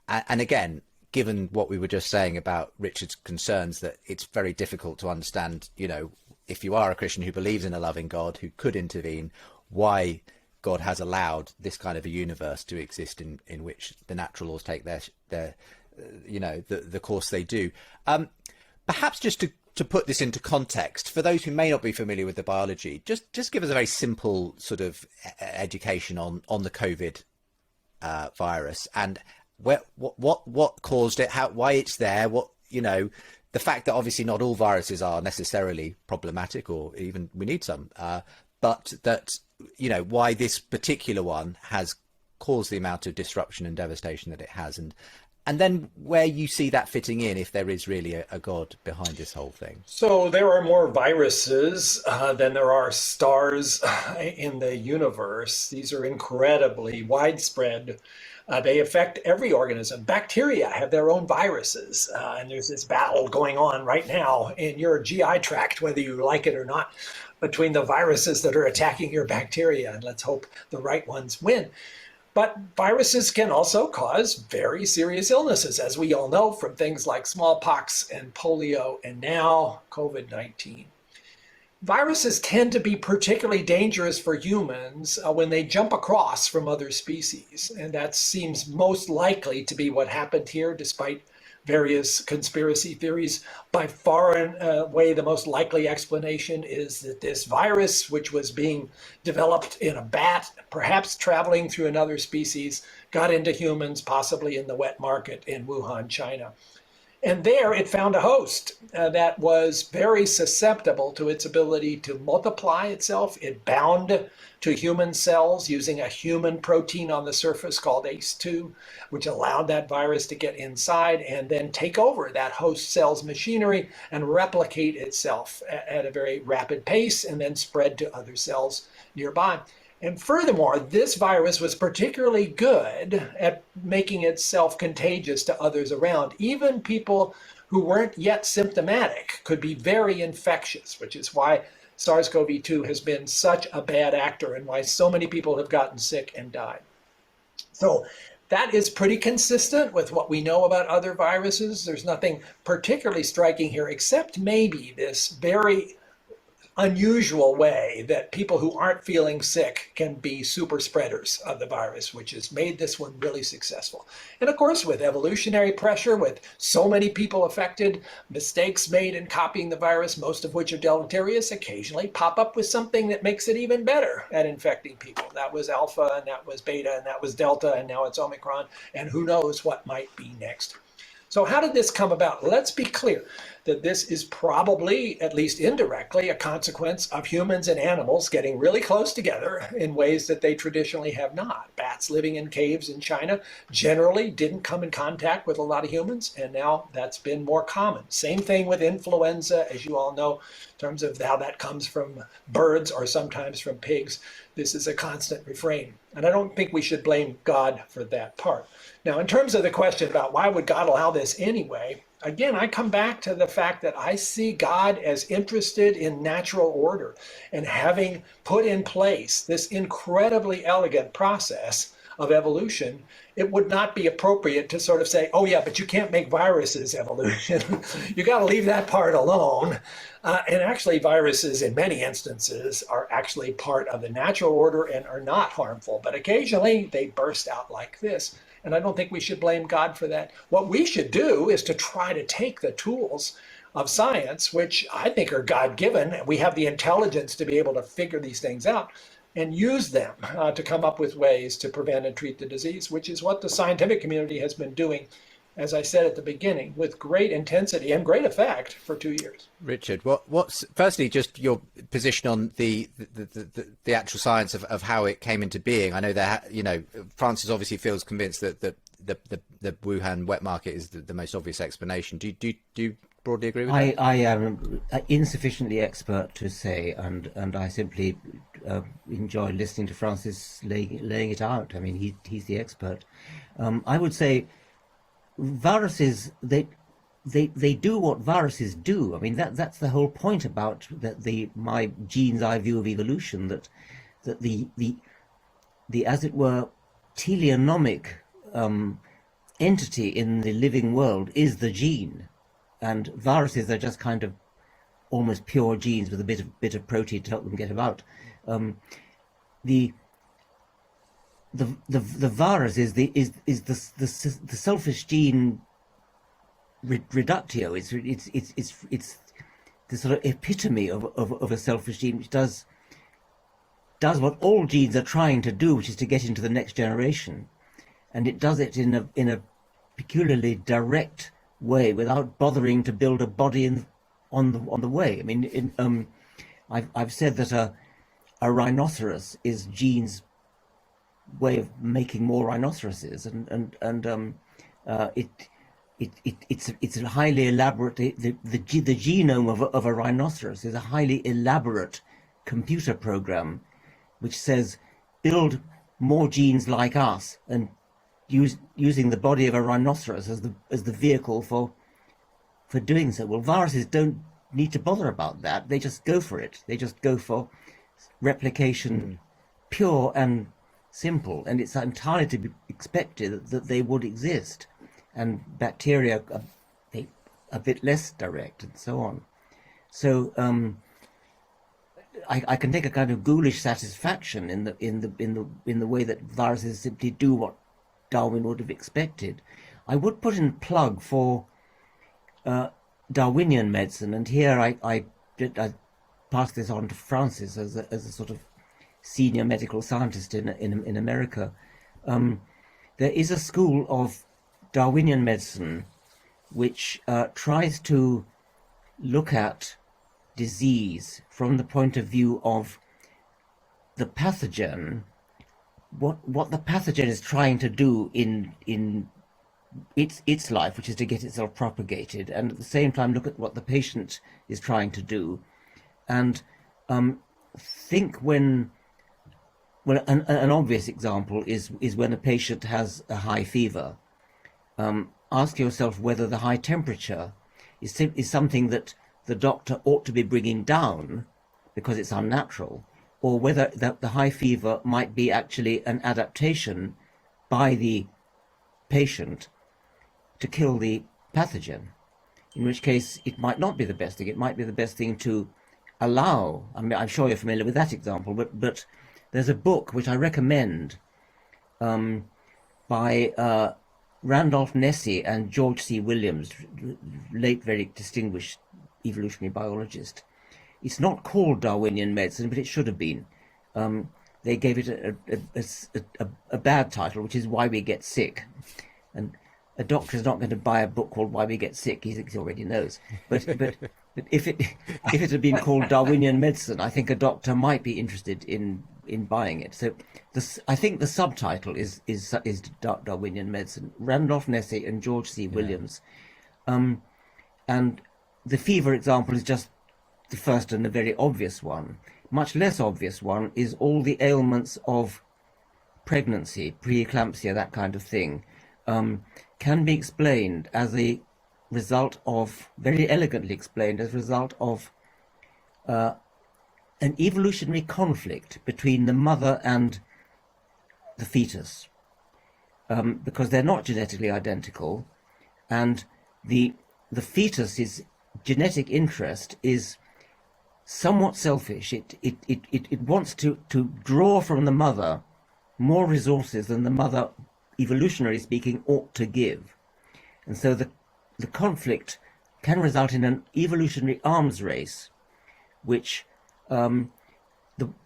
And again, given what we were just saying about Richard's concerns that it's very difficult to understand, you know, if you are a Christian who believes in a loving God who could intervene, why God has allowed this kind of a universe to exist in which the natural laws take their you know, the course they do. Perhaps just to put this into context, for those who may not be familiar with the biology, just give us a very simple sort of education on the COVID virus and what caused it, why it's there, what, you know, the fact that obviously not all viruses are necessarily problematic, or even we need some, but that, you know, why this particular one has caused the amount of disruption and devastation that it has, and And then where you see that fitting in, if there is really a God behind this whole thing. So there are more viruses than there are stars in the universe. These are incredibly widespread. They affect every organism. Bacteria have their own viruses, and there's this battle going on right now in your GI tract, whether you like it or not, between the viruses that are attacking your bacteria, and let's hope the right ones win. But viruses can also cause very serious illnesses, as we all know, from things like smallpox and polio, and now COVID-19. Viruses tend to be particularly dangerous for humans when they jump across from other species. And that seems most likely to be what happened here, despite various conspiracy theories. By far and away, the most likely explanation is that this virus, which was being developed in a bat, perhaps traveling through another species, got into humans, possibly in the wet market in Wuhan, China. And there it found a host that was very susceptible to its ability to multiply itself. It bound to human cells using a human protein on the surface called ACE2, which allowed that virus to get inside and then take over that host cell's machinery and replicate itself at a very rapid pace and then spread to other cells nearby. And furthermore, this virus was particularly good at making itself contagious to others around. Even people who weren't yet symptomatic could be very infectious, which is why SARS-CoV-2 has been such a bad actor and why so many people have gotten sick and died. So that is pretty consistent with what we know about other viruses. There's nothing particularly striking here, except maybe this very unusual way that people who aren't feeling sick can be super spreaders of the virus, which has made this one really successful. And of course, with evolutionary pressure, with so many people affected, mistakes made in copying the virus, most of which are deleterious, occasionally pop up with something that makes it even better at infecting people. That was Alpha, and that was Beta, and that was Delta, and now it's Omicron, and who knows what might be next. So how did this come about? Let's be clear that this is probably, at least indirectly, a consequence of humans and animals getting really close together in ways that they traditionally have not. Bats living in caves in China generally didn't come in contact with a lot of humans, and now that's been more common. Same thing with influenza, as you all know, in terms of how that comes from birds or sometimes from pigs. This is a constant refrain. And I don't think we should blame God for that part. Now, in terms of the question about why would God allow this anyway, again, I come back to the fact that I see God as interested in natural order and having put in place this incredibly elegant process of evolution. It would not be appropriate to sort of say, oh yeah, but you can't make viruses, evolution. You got to leave that part alone. And actually viruses in many instances are actually part of the natural order and are not harmful, but occasionally they burst out like this. And I don't think we should blame God for that. What we should do is to try to take the tools of science, which I think are God-given. We have the intelligence to be able to figure these things out and use them to come up with ways to prevent and treat the disease, which is what the scientific community has been doing, as I said at the beginning, with great intensity and great effect for 2 years. Richard, what's firstly just your position on the actual science of how it came into being? I know that Francis obviously feels convinced that the Wuhan wet market is the most obvious explanation. Do you broadly agree with that? I am insufficiently expert to say, and I simply enjoy listening to Francis laying it out. I mean, he's the expert. I would say viruses, they do what viruses do. I mean, that's the whole point about my gene's eye view of evolution, that the as it were teleonomic entity in the living world is the gene, and viruses are just kind of almost pure genes with a bit of protein to help them get about. The virus is the selfish gene reductio. It's the sort of epitome of a selfish gene, which does what all genes are trying to do, which is to get into the next generation, and it does it in a peculiarly direct way without bothering to build a body on the way. I mean, I've said that a rhinoceros is genes' way of making more rhinoceroses, and It's a highly elaborate. The genome of a rhinoceros is a highly elaborate computer program, which says build more genes like us, and using the body of a rhinoceros as the vehicle for doing so. Well, viruses don't need to bother about that. They just go for it. They just go for replication, pure and simple, and it's entirely to be expected that they would exist. And bacteria are a bit less direct, and so on. So I can take a kind of ghoulish satisfaction in the way that viruses simply do what Darwin would have expected. I would put in a plug for Darwinian medicine, and here I pass this on to Francis as a sort of senior medical scientist in America. There is a school of Darwinian medicine which tries to look at disease from the point of view of the pathogen, what the pathogen is trying to do in its life, which is to get itself propagated, and at the same time look at what the patient is trying to do, and think when. Well, an obvious example is when a patient has a high fever. Ask yourself whether the high temperature is something that the doctor ought to be bringing down because it's unnatural, or whether the high fever might be actually an adaptation by the patient to kill the pathogen, in which case it might not be the best thing. It might be the best thing to allow. I mean, I'm sure you're familiar with that example, but there's a book which I recommend by Randolph Nesse and George C. Williams, late very distinguished evolutionary biologist. It's not called Darwinian medicine, but it should have been. They gave it a bad title, which is Why We Get Sick. And a doctor is not going to buy a book called Why We Get Sick. He already knows. But if it had been called Darwinian medicine, I think a doctor might be interested in buying it. So I think the subtitle is Darwinian medicine. Randolph Nesse and George C. Williams. And the fever example is just the first and a very obvious one. Much less obvious one is all the ailments of pregnancy, preeclampsia, that kind of thing, can be explained as a result of, very elegantly explained, as a result of an evolutionary conflict between the mother and the fetus, because they're not genetically identical, and the fetus's genetic interest is somewhat selfish. It wants to draw from the mother more resources than the mother, evolutionarily speaking, ought to give. And so the conflict can result in an evolutionary arms race, which the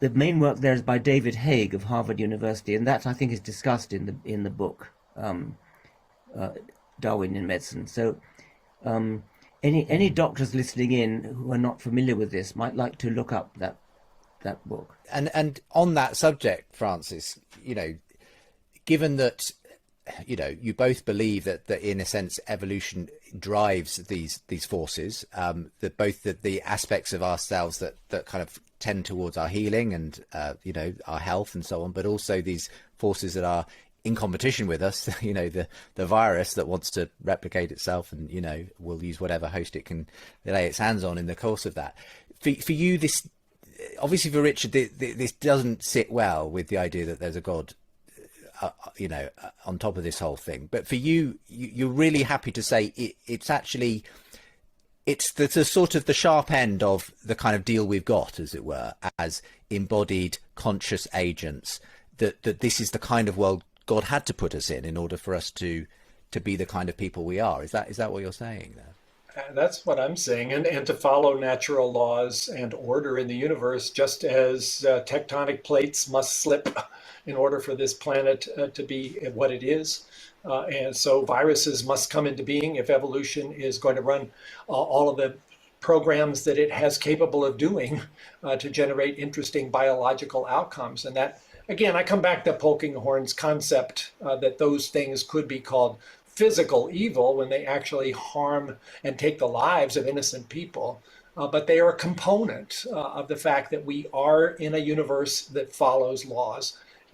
main work there is by David Haig of Harvard University, and that I think is discussed in the book Darwinian Medicine. So any doctors listening in who are not familiar with this might like to look up that book. And on that subject, Francis, given that you both believe that in a sense evolution drives these forces, that both the aspects of ourselves that kind of tend towards our healing and our health and so on, but also these forces that are in competition with us, the virus that wants to replicate itself and will use whatever host it can lay its hands on in the course of that. For you, this obviously, for Richard, this doesn't sit well with the idea that there's a God on top of this whole thing. But for you, you're really happy to say it's the sort of the sharp end of the kind of deal we've got, as it were, as embodied conscious agents, that this is the kind of world God had to put us in order for us to be the kind of people we are. Is that what you're saying there? That's what I'm saying, and to follow natural laws and order in the universe, just as tectonic plates must slip in order for this planet to be what it is. And so viruses must come into being if evolution is going to run all of the programs that it has capable of doing to generate interesting biological outcomes. And that, again, I come back to Polkinghorne's concept that those things could be called physical evil when they actually harm and take the lives of innocent people. But they are a component of the fact that we are in a universe that follows laws.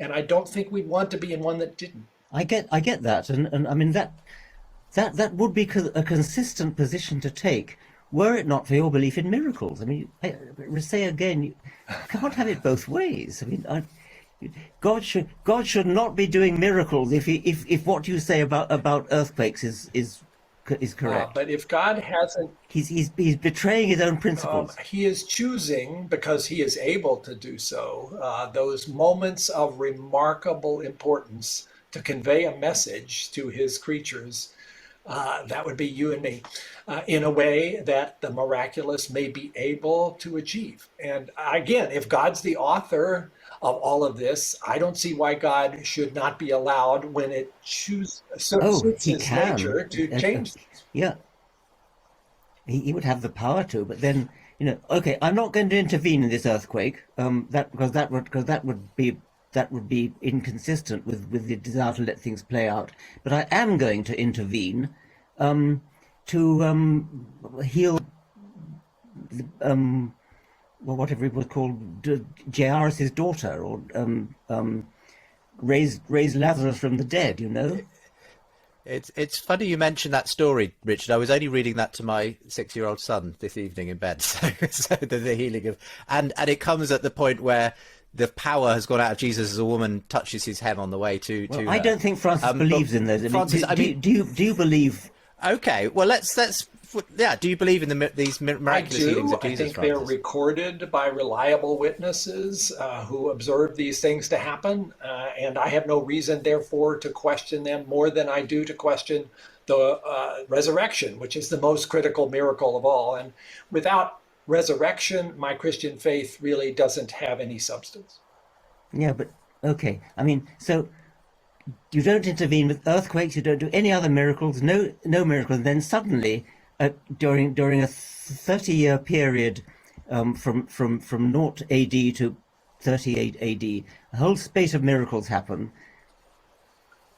And I don't think we'd want to be in one that didn't. I get that, and I mean that would be a consistent position to take, were it not for your belief in miracles. I mean, I say again, you can't have it both ways. I mean, God should not be doing miracles if what you say about earthquakes is correct. But if God hasn't, he's betraying his own principles. he is choosing, because he is able to do so, those moments of remarkable importance to convey a message to his creatures. That would be you and me, in a way that the miraculous may be able to achieve. And again, if God's the author of all of this, I don't see why God should not be allowed, when it suits his nature, to change things. Yeah, he would have the power to, but then, okay, I'm not going to intervene in this earthquake, because that would be inconsistent with the desire to let things play out. But I am going to intervene to heal well, whatever it was called, Jairus' daughter, or raise Lazarus from the dead. It's funny you mentioned that story, Richard. I was only reading that to my 6-year-old son this evening in bed. So the healing of, and it comes at the point where the power has gone out of Jesus as a woman touches his hem on the way to. Well, I don't think Francis believes in those. Francis, do you believe? Okay, well let's do you believe in these miraculous healings of Jesus? I think they're recorded by reliable witnesses who observed these things to happen, and I have no reason, therefore, to question them more than I do to question the resurrection, which is the most critical miracle of all. And without resurrection, my Christian faith really doesn't have any substance. Yeah, but okay. I mean, so you don't intervene with earthquakes, you don't do any other miracles, no miracles, and then suddenly, during a 30-year period, from 0 AD to 38 AD, a whole spate of miracles happen.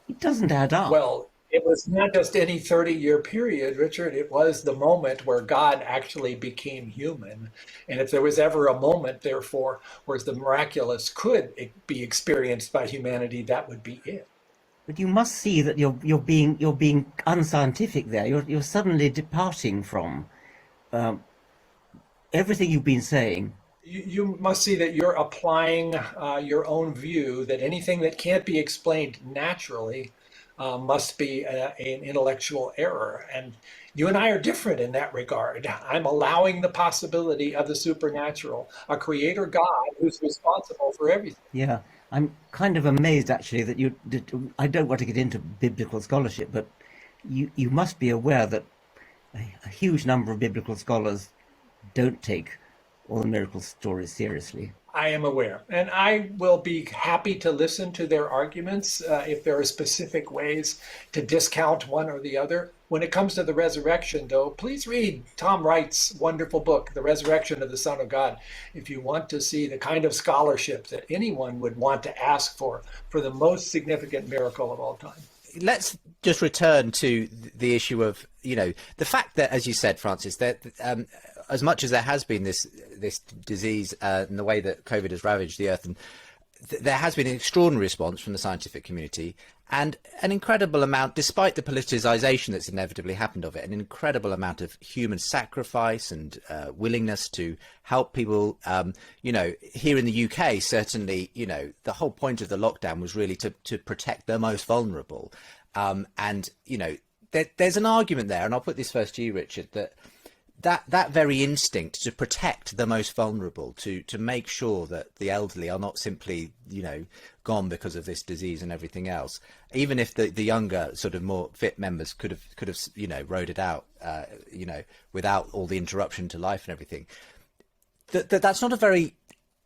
It doesn't add up. Well, it was not just any 30-year period, Richard. It was the moment where God actually became human. And if there was ever a moment, therefore, where the miraculous could be experienced by humanity, that would be it. But you must see that you're being unscientific there. You're suddenly departing from everything you've been saying. You must see that you're applying your own view that anything that can't be explained naturally must be an intellectual error. And you and I are different in that regard. I'm allowing the possibility of the supernatural, a creator God who's responsible for everything. Yeah, I'm kind of amazed, actually, that I don't want to get into biblical scholarship, but you must be aware that a huge number of biblical scholars don't take all the miracle stories seriously. I am aware, and I will be happy to listen to their arguments if there are specific ways to discount one or the other. When it comes to the resurrection, though, please read Tom Wright's wonderful book, The Resurrection of the Son of God, if you want to see the kind of scholarship that anyone would want to ask for the most significant miracle of all time. Let's just return to the issue of, the fact that, as you said, Francis, that as much as there has been this disease and the way that COVID has ravaged the earth, and there has been an extraordinary response from the scientific community, and an incredible amount, despite the politicization that's inevitably happened of it, an incredible amount of human sacrifice and willingness to help people. Here in the UK, certainly, the whole point of the lockdown was really to protect the most vulnerable. There's an argument there, and I'll put this first to you, Richard, that very instinct to protect the most vulnerable, to make sure that the elderly are not simply, gone because of this disease and everything else, even if the younger, sort of more fit members could have rode it out, without all the interruption to life and everything. That's not a very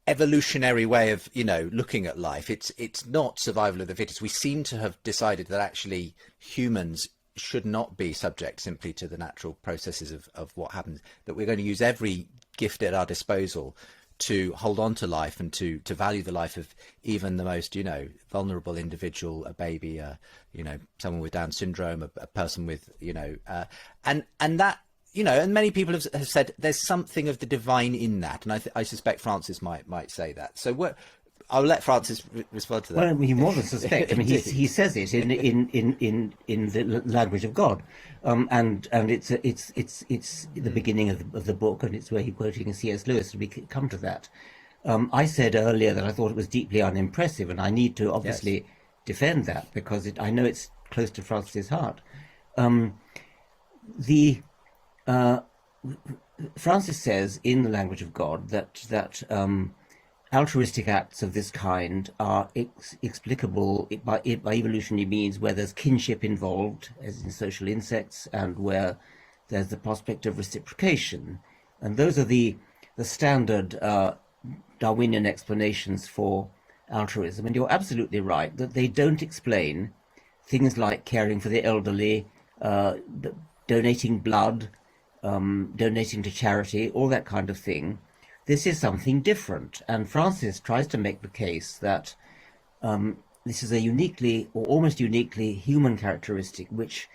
evolutionary way of, looking at life. It's not survival of the fittest. We seem to have decided that actually humans should not be subject simply to the natural processes of what happens, that we're going to use every gift at our disposal to hold on to life and to value the life of even the most, vulnerable individual, a baby, someone with Down syndrome, a person with, and that, and many people have said there's something of the divine in that. And I suspect Francis might say that. So I'll let Francis respond to that. Well, I mean, he more than suspect. I mean, he says it in the language of God, and it's the beginning of the book, and it's where he's quoting C.S. Lewis. And we come to that. I said earlier that I thought it was deeply unimpressive, and I need to obviously defend that because I know it's close to Francis's heart. Francis says in the language of God that altruistic acts of this kind are explicable by evolutionary means where there's kinship involved, as in social insects, and where there's the prospect of reciprocation. And those are the standard Darwinian explanations for altruism. And you're absolutely right that they don't explain things like caring for the elderly, donating blood, donating to charity, all that kind of thing. This is something different, and Francis tries to make the case that this is a uniquely or almost uniquely human characteristic which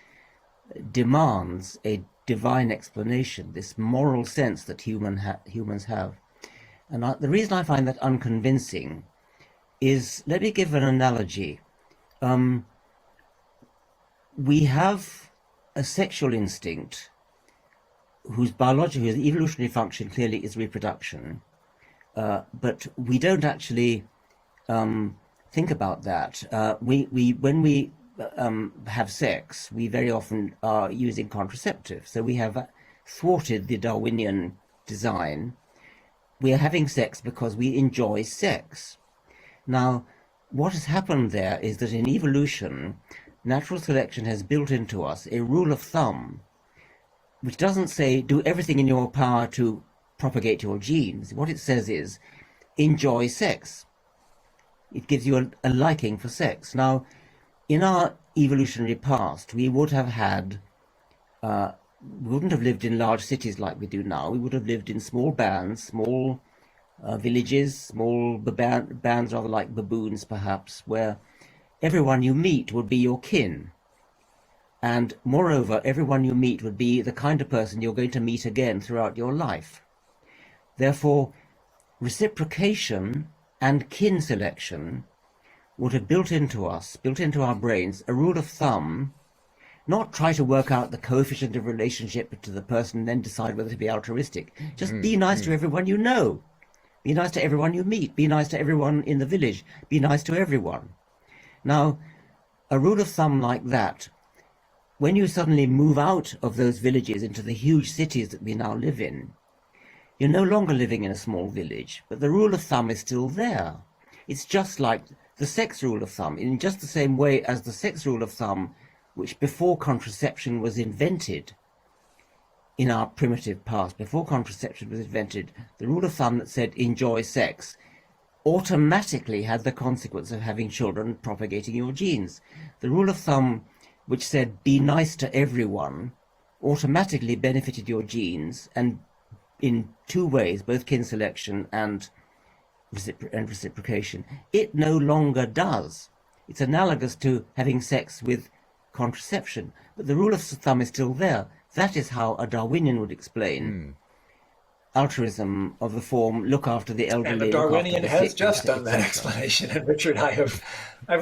demands a divine explanation, this moral sense that humans have. And the reason I find that unconvincing is, let me give an analogy. We have a sexual instinct whose evolutionary function clearly is reproduction, but we don't actually think about that. When we have sex, we very often are using contraceptives, so we have thwarted the Darwinian design. We are having sex because we enjoy sex. Now, what has happened there is that in evolution, natural selection has built into us a rule of thumb which doesn't say do everything in your power to propagate your genes. What it says is enjoy sex. It gives you a liking for sex. Now, in our evolutionary past, we would have had, we wouldn't have lived in large cities like we do now. We would have lived in small bands, small villages, small bands rather like baboons perhaps, where everyone you meet would be your kin. And moreover, everyone you meet would be the kind of person you're going to meet again throughout your life. Therefore, reciprocation and kin selection would have built into our brains, a rule of thumb, not try to work out the coefficient of relationship to the person and then decide whether to be altruistic. Just be nice to everyone you know. Be nice to everyone you meet. Be nice to everyone in the village. Be nice to everyone. Now, a rule of thumb like that, when you suddenly move out of those villages into the huge cities that we now live in, you're no longer living in a small village, but the rule of thumb is still there. It's just like the sex rule of thumb, in just the same way as the sex rule of thumb, which before contraception was invented, in our primitive past, before contraception was invented, the rule of thumb that said enjoy sex automatically had the consequence of having children propagating your genes. The rule of thumb which said be nice to everyone automatically benefited your genes, and in two ways, both kin selection and reciprocation. It no longer does. It's analogous to having sex with contraception, but the rule of thumb is still there. That is how a Darwinian would explain altruism of the form look after the elderly. And the Darwinian has just done that explanation. And Richard, I've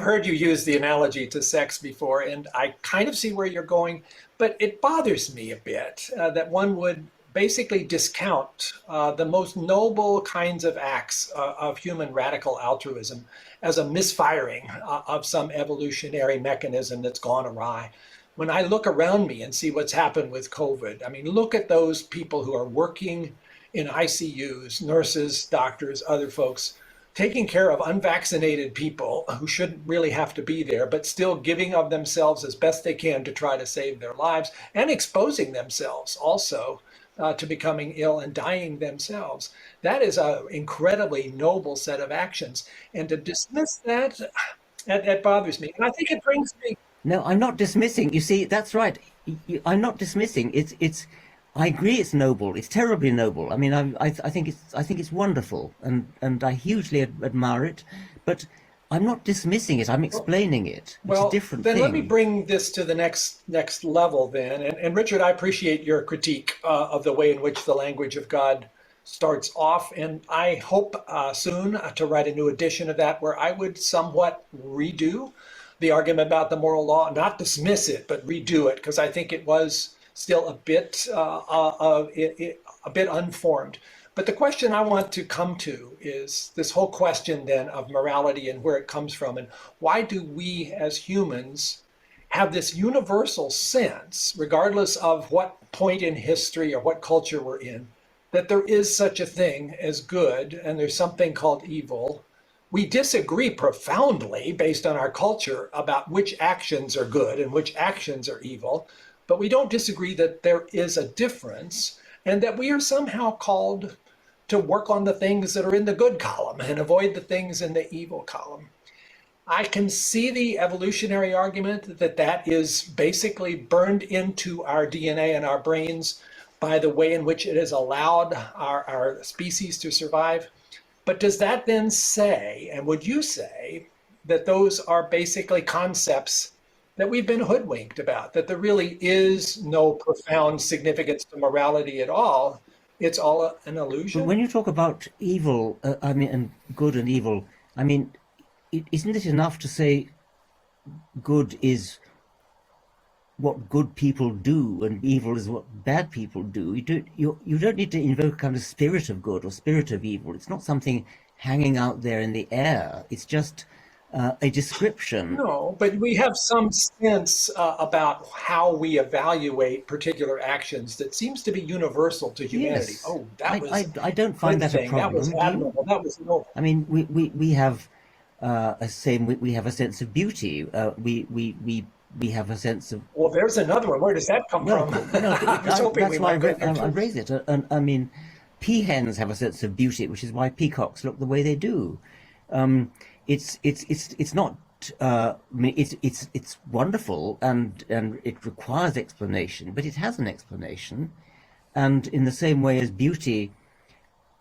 heard you use the analogy to sex before, and I kind of see where you're going, but it bothers me a bit that one would basically discount the most noble kinds of acts of human radical altruism as a misfiring of some evolutionary mechanism that's gone awry. When I look around me and see what's happened with COVID, I mean, look at those people who are working in ICUs, nurses, doctors, other folks, taking care of unvaccinated people who shouldn't really have to be there, but still giving of themselves as best they can to try to save their lives, and exposing themselves also to becoming ill and dying themselves. That is an incredibly noble set of actions. And to dismiss that, that bothers me. And I think it brings me... No, I'm not dismissing. You see, that's right. I'm not dismissing. I agree. It's noble. It's terribly noble. I mean, I think it's wonderful, and I hugely admire it. But I'm not dismissing it. I'm explaining it. It's a different then thing. let me bring this to the next level then. And Richard, I appreciate your critique of the way in which the language of God starts off. And I hope soon to write a new edition of that where I would somewhat redo the argument about the moral law, not dismiss it, but redo it, because I think it was still a bit unformed. But the question I want to come to is this whole question then of morality and where it comes from, and why do we as humans have this universal sense, regardless of what point in history or what culture we're in, that there is such a thing as good and there's something called evil. We disagree profoundly based on our culture about which actions are good and which actions are evil, but we don't disagree that there is a difference and that we are somehow called to work on the things that are in the good column and avoid the things in the evil column. I can see the evolutionary argument that is basically burned into our DNA and our brains by the way in which it has allowed our species to survive. But does that then say, and would you say, that those are basically concepts that we've been hoodwinked about, that there really is no profound significance to morality at all? It's all an illusion? But when you talk about evil, I mean, and good and evil, I mean, isn't it enough to say good is what good people do and evil is what bad people do? You don't need to invoke a kind of spirit of good or spirit of evil. It's not something hanging out there in the air. It's just a description. No, but we have some sense about how we evaluate particular actions that seems to be universal to humanity. Yes. Oh, that was I don't find that a problem. That was admirable. That was noble. I mean, we have we have a sense of beauty. We have a sense of. Well, there's another one. Where does that come from? That's why I raise it. And I mean, peahens have a sense of beauty, which is why peacocks look the way they do. It's not. I mean, it's wonderful and it requires explanation, but it has an explanation, and in the same way as beauty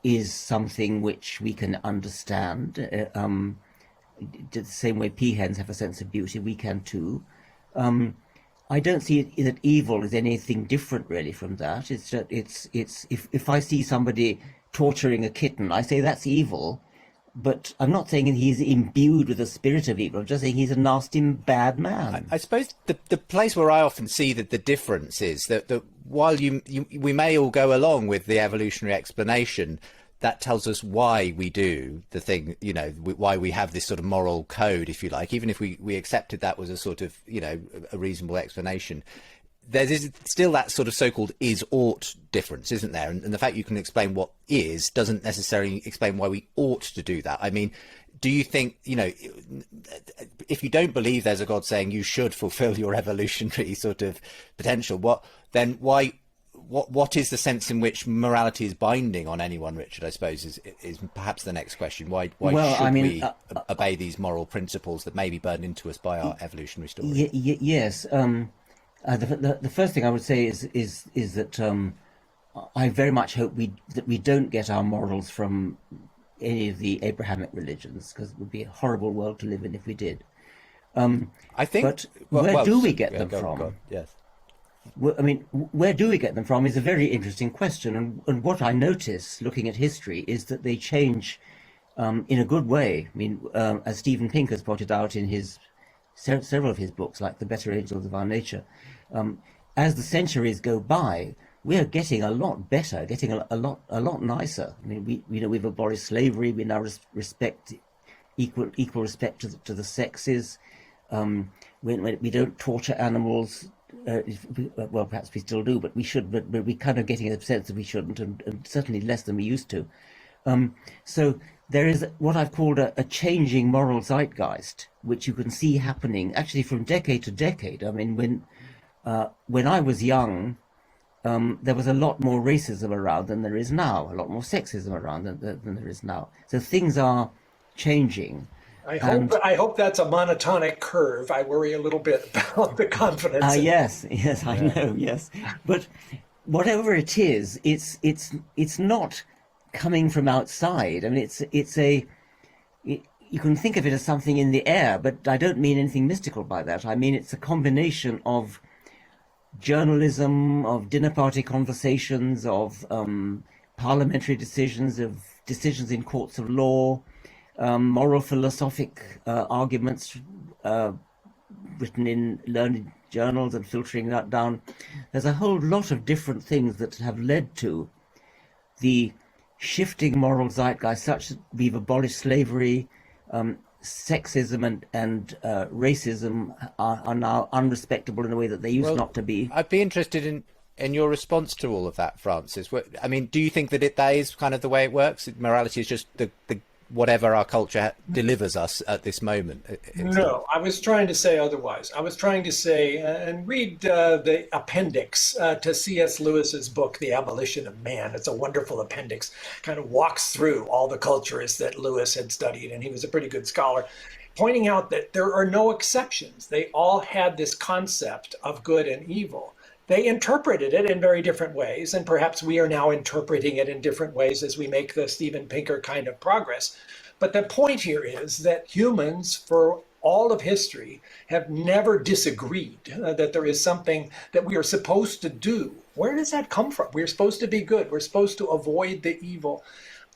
is something which we can understand, the same way peahens have a sense of beauty, we can too. I don't see that evil is anything different really from that. It's that it's if I see somebody torturing a kitten, I say that's evil. But I'm not saying he's imbued with the spirit of evil. I'm just saying he's a nasty, bad man. I suppose the place where I often see that the difference is that while we may all go along with the evolutionary explanation, that tells us why we do the thing, you know, why we have this sort of moral code, if you like, even if we accepted that was a sort of, you know, a reasonable explanation. There's still that sort of so-called is-ought difference, isn't there? And the fact you can explain what is doesn't necessarily explain why we ought to do that. I mean, do you think, you know, if you don't believe there's a God saying you should fulfill your evolutionary sort of potential, what is the sense in which morality is binding on anyone, Richard, I suppose, is perhaps the next question. Why should we obey these moral principles that may be burned into us by our evolutionary story? Yes. The first thing I would say is that I very much hope that we don't get our morals from any of the Abrahamic religions, because it would be a horrible world to live in if we did. I think. But where do we get them from? Yes. I mean, where do we get them from is a very interesting question. And what I notice looking at history is that they change in a good way. I mean, as Steven Pink has pointed out in his several of his books, like The Better Angels of Our Nature, as the centuries go by, we are getting a lot better, getting a lot nicer. I mean, we've abolished slavery. We now respect equal respect to the sexes. We don't torture animals. Well, perhaps we still do, but we should. But we're kind of getting a sense that we shouldn't, and certainly less than we used to. So there is what I've called a changing moral zeitgeist, which you can see happening actually from decade to decade. I mean, when I was young, there was a lot more racism around than there is now, a lot more sexism around than there is now. So things are changing. I hope that's a monotonic curve. I worry a little bit about the confidence. Yes, I know, yes. But whatever it is, it's not coming from outside. I mean, you can think of it as something in the air, but I don't mean anything mystical by that. I mean, it's a combination of journalism, of dinner party conversations, of parliamentary decisions, of decisions in courts of law, moral philosophic arguments written in learned journals and filtering that down. There's a whole lot of different things that have led to the shifting moral zeitgeist, such that we've abolished slavery, sexism and racism are now unrespectable in a way that they used not to be. I'd be interested in your response to all of that, Francis. I mean, do you think that that is kind of the way it works? Morality is just the whatever our culture delivers us at this moment? No, I was trying to say otherwise. I was trying to say, and read the appendix to C.S. Lewis's book, The Abolition of Man. It's a wonderful appendix, kind of walks through all the cultures that Lewis had studied, and he was a pretty good scholar, pointing out that there are no exceptions. They all had this concept of good and evil. They interpreted it in very different ways, and perhaps we are now interpreting it in different ways as we make the Steven Pinker kind of progress. But the point here is that humans, for all of history, have never disagreed that there is something that we are supposed to do. Where does that come from? We're supposed to be good. We're supposed to avoid the evil.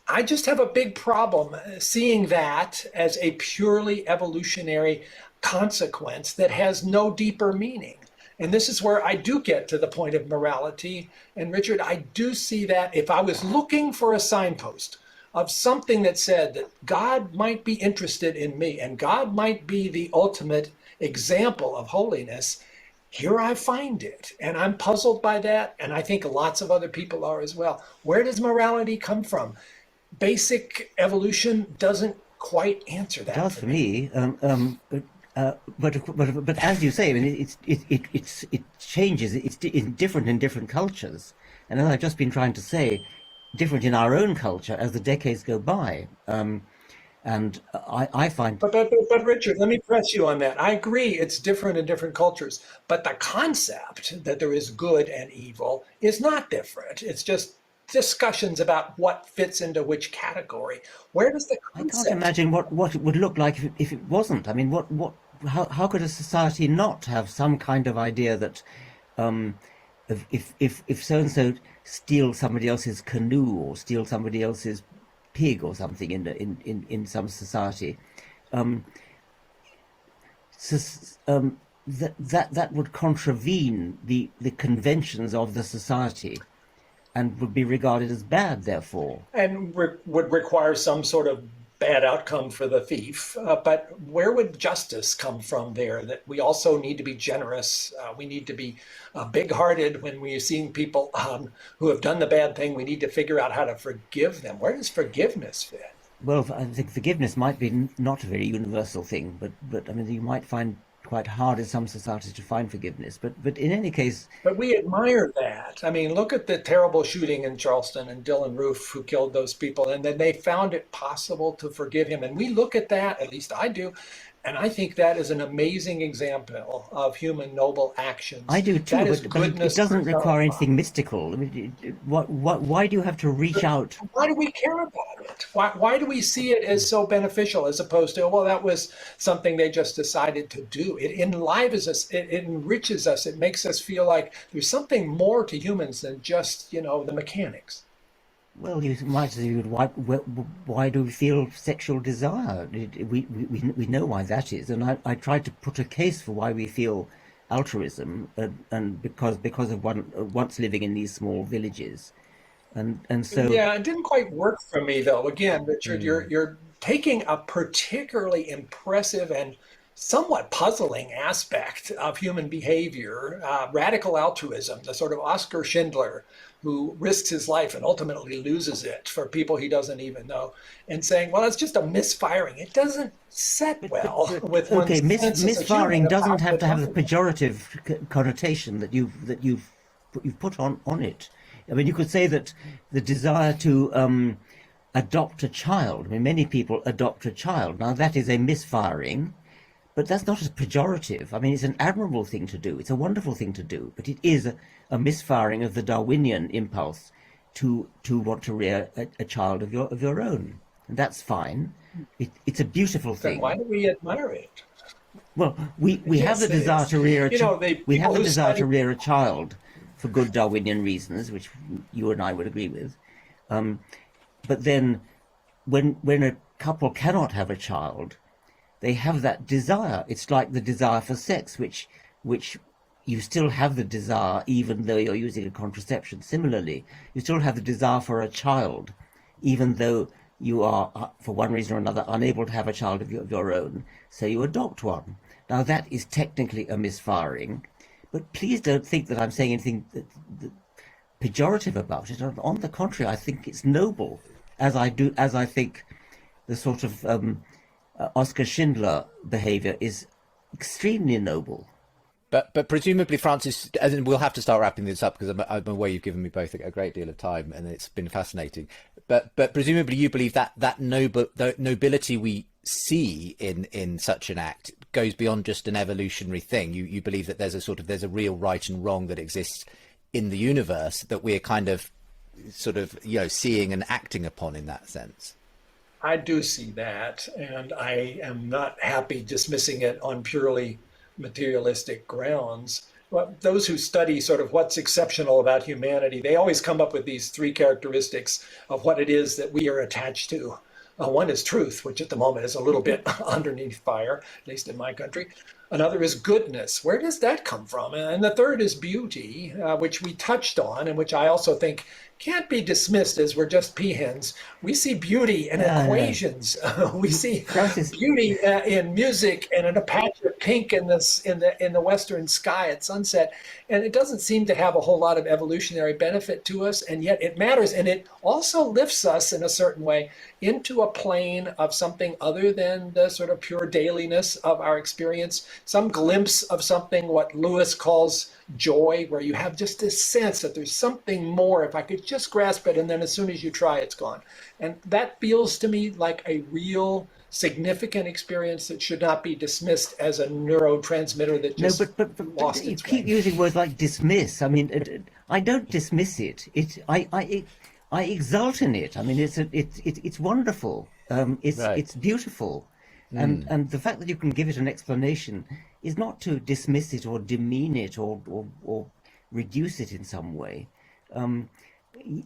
I just have a big problem seeing that as a purely evolutionary consequence that has no deeper meaning. And this is where I do get to the point of morality. And Richard, I do see that if I was looking for a signpost of something that said that God might be interested in me and God might be the ultimate example of holiness, here I find it. And I'm puzzled by that. And I think lots of other people are as well. Where does morality come from? Basic evolution doesn't quite answer that. It does for me. But as you say, I mean, it changes. It's different in different cultures, and as I've just been trying to say, different in our own culture as the decades go by. And I find. But Richard, let me press you on that. I agree, it's different in different cultures, but the concept that there is good and evil is not different. It's just discussions about what fits into which category. Where does the concept? I can't imagine what it would look like if it wasn't. I mean, how could a society not have some kind of idea that if so and so steal somebody else's canoe or steal somebody else's pig or something in some society, that would contravene the conventions of the society and would be regarded as bad, therefore. And would require some sort of bad outcome for the thief. But where would justice come from there? That we also need to be generous. We need to be big-hearted when we're seeing people who have done the bad thing. We need to figure out how to forgive them. Where does forgiveness fit? Well, I think forgiveness might be not a very universal thing, but I mean, you might find quite hard in some societies to find forgiveness, but in any case. But we admire that. I mean, look at the terrible shooting in Charleston and Dylan Roof, who killed those people, and then they found it possible to forgive him. And we look at that, at least I do, and I think that is an amazing example of human noble actions. I do too, but it doesn't require anything mystical. I mean, why do you have to reach out? Why do we care about it? Why do we see it as so beneficial as opposed to, well, that was something they just decided to do? It enlivens us, it enriches us, it makes us feel like there's something more to humans than just, the mechanics. Well, you might say, why do we feel sexual desire? We know why that is, and I tried to put a case for why we feel altruism, and because of once living in these small villages, and so yeah, it didn't quite work for me though. Again, Richard, you're taking a particularly impressive and somewhat puzzling aspect of human behavior, radical altruism, the sort of Oskar Schindler who risks his life and ultimately loses it for people he doesn't even know, and saying, well, it's just a misfiring. It doesn't set well with one's okay, misfiring doesn't have to have the life. pejorative connotation that you've put on it. I mean, you could say that the desire to adopt a child. I mean, many people adopt a child. Now, that is a misfiring, but that's not a pejorative. I mean, it's an admirable thing to do. It's a wonderful thing to do, but it is a misfiring of the Darwinian impulse to want to rear a child of your own, and that's fine. It's a beautiful Then thing. why do we admire it? Well, we have the desire to rear a child for good Darwinian reasons, which you and I would agree with. But then, when a couple cannot have a child, they have that desire. It's like the desire for sex, which you still have the desire even though you're using a contraception. Similarly, you still have the desire for a child, even though you are, for one reason or another, unable to have a child of your own, so you adopt one. Now that is technically a misfiring, but please don't think that I'm saying anything that pejorative about it. On the contrary, I think it's noble, as I think the sort of Oskar Schindler behavior is extremely noble. But presumably, Francis, as in, we'll have to start wrapping this up because I'm aware you've given me both a great deal of time and it's been fascinating. But presumably, you believe that the nobility we see in such an act goes beyond just an evolutionary thing. You believe that there's a real right and wrong that exists in the universe that we're kind of seeing and acting upon in that sense. I do see that, and I am not happy dismissing it on purely materialistic grounds. Well, those who study sort of what's exceptional about humanity, they always come up with these three characteristics of what it is that we are attached to. One is truth, which at the moment is a little bit underneath fire, at least in my country. Another is goodness. Where does that come from? And the third is beauty, which we touched on, and which I also think can't be dismissed as we're just peahens. We see beauty in equations. We see beauty in music and in a patch of pink in the western sky at sunset. And it doesn't seem to have a whole lot of evolutionary benefit to us, and yet it matters. And it also lifts us in a certain way into a plane of something other than the sort of pure dailiness of our experience, some glimpse of something what Lewis calls joy, where you have just this sense that there's something more, if I could just grasp it, and then as soon as you try, it's gone. And that feels to me like a real significant experience that should not be dismissed as a neurotransmitter that just lost its way. You keep using words like dismiss. I mean, I don't dismiss it. I exult in it. I mean, it's wonderful. It's beautiful. And the fact that you can give it an explanation is not to dismiss it or demean it or reduce it in some way.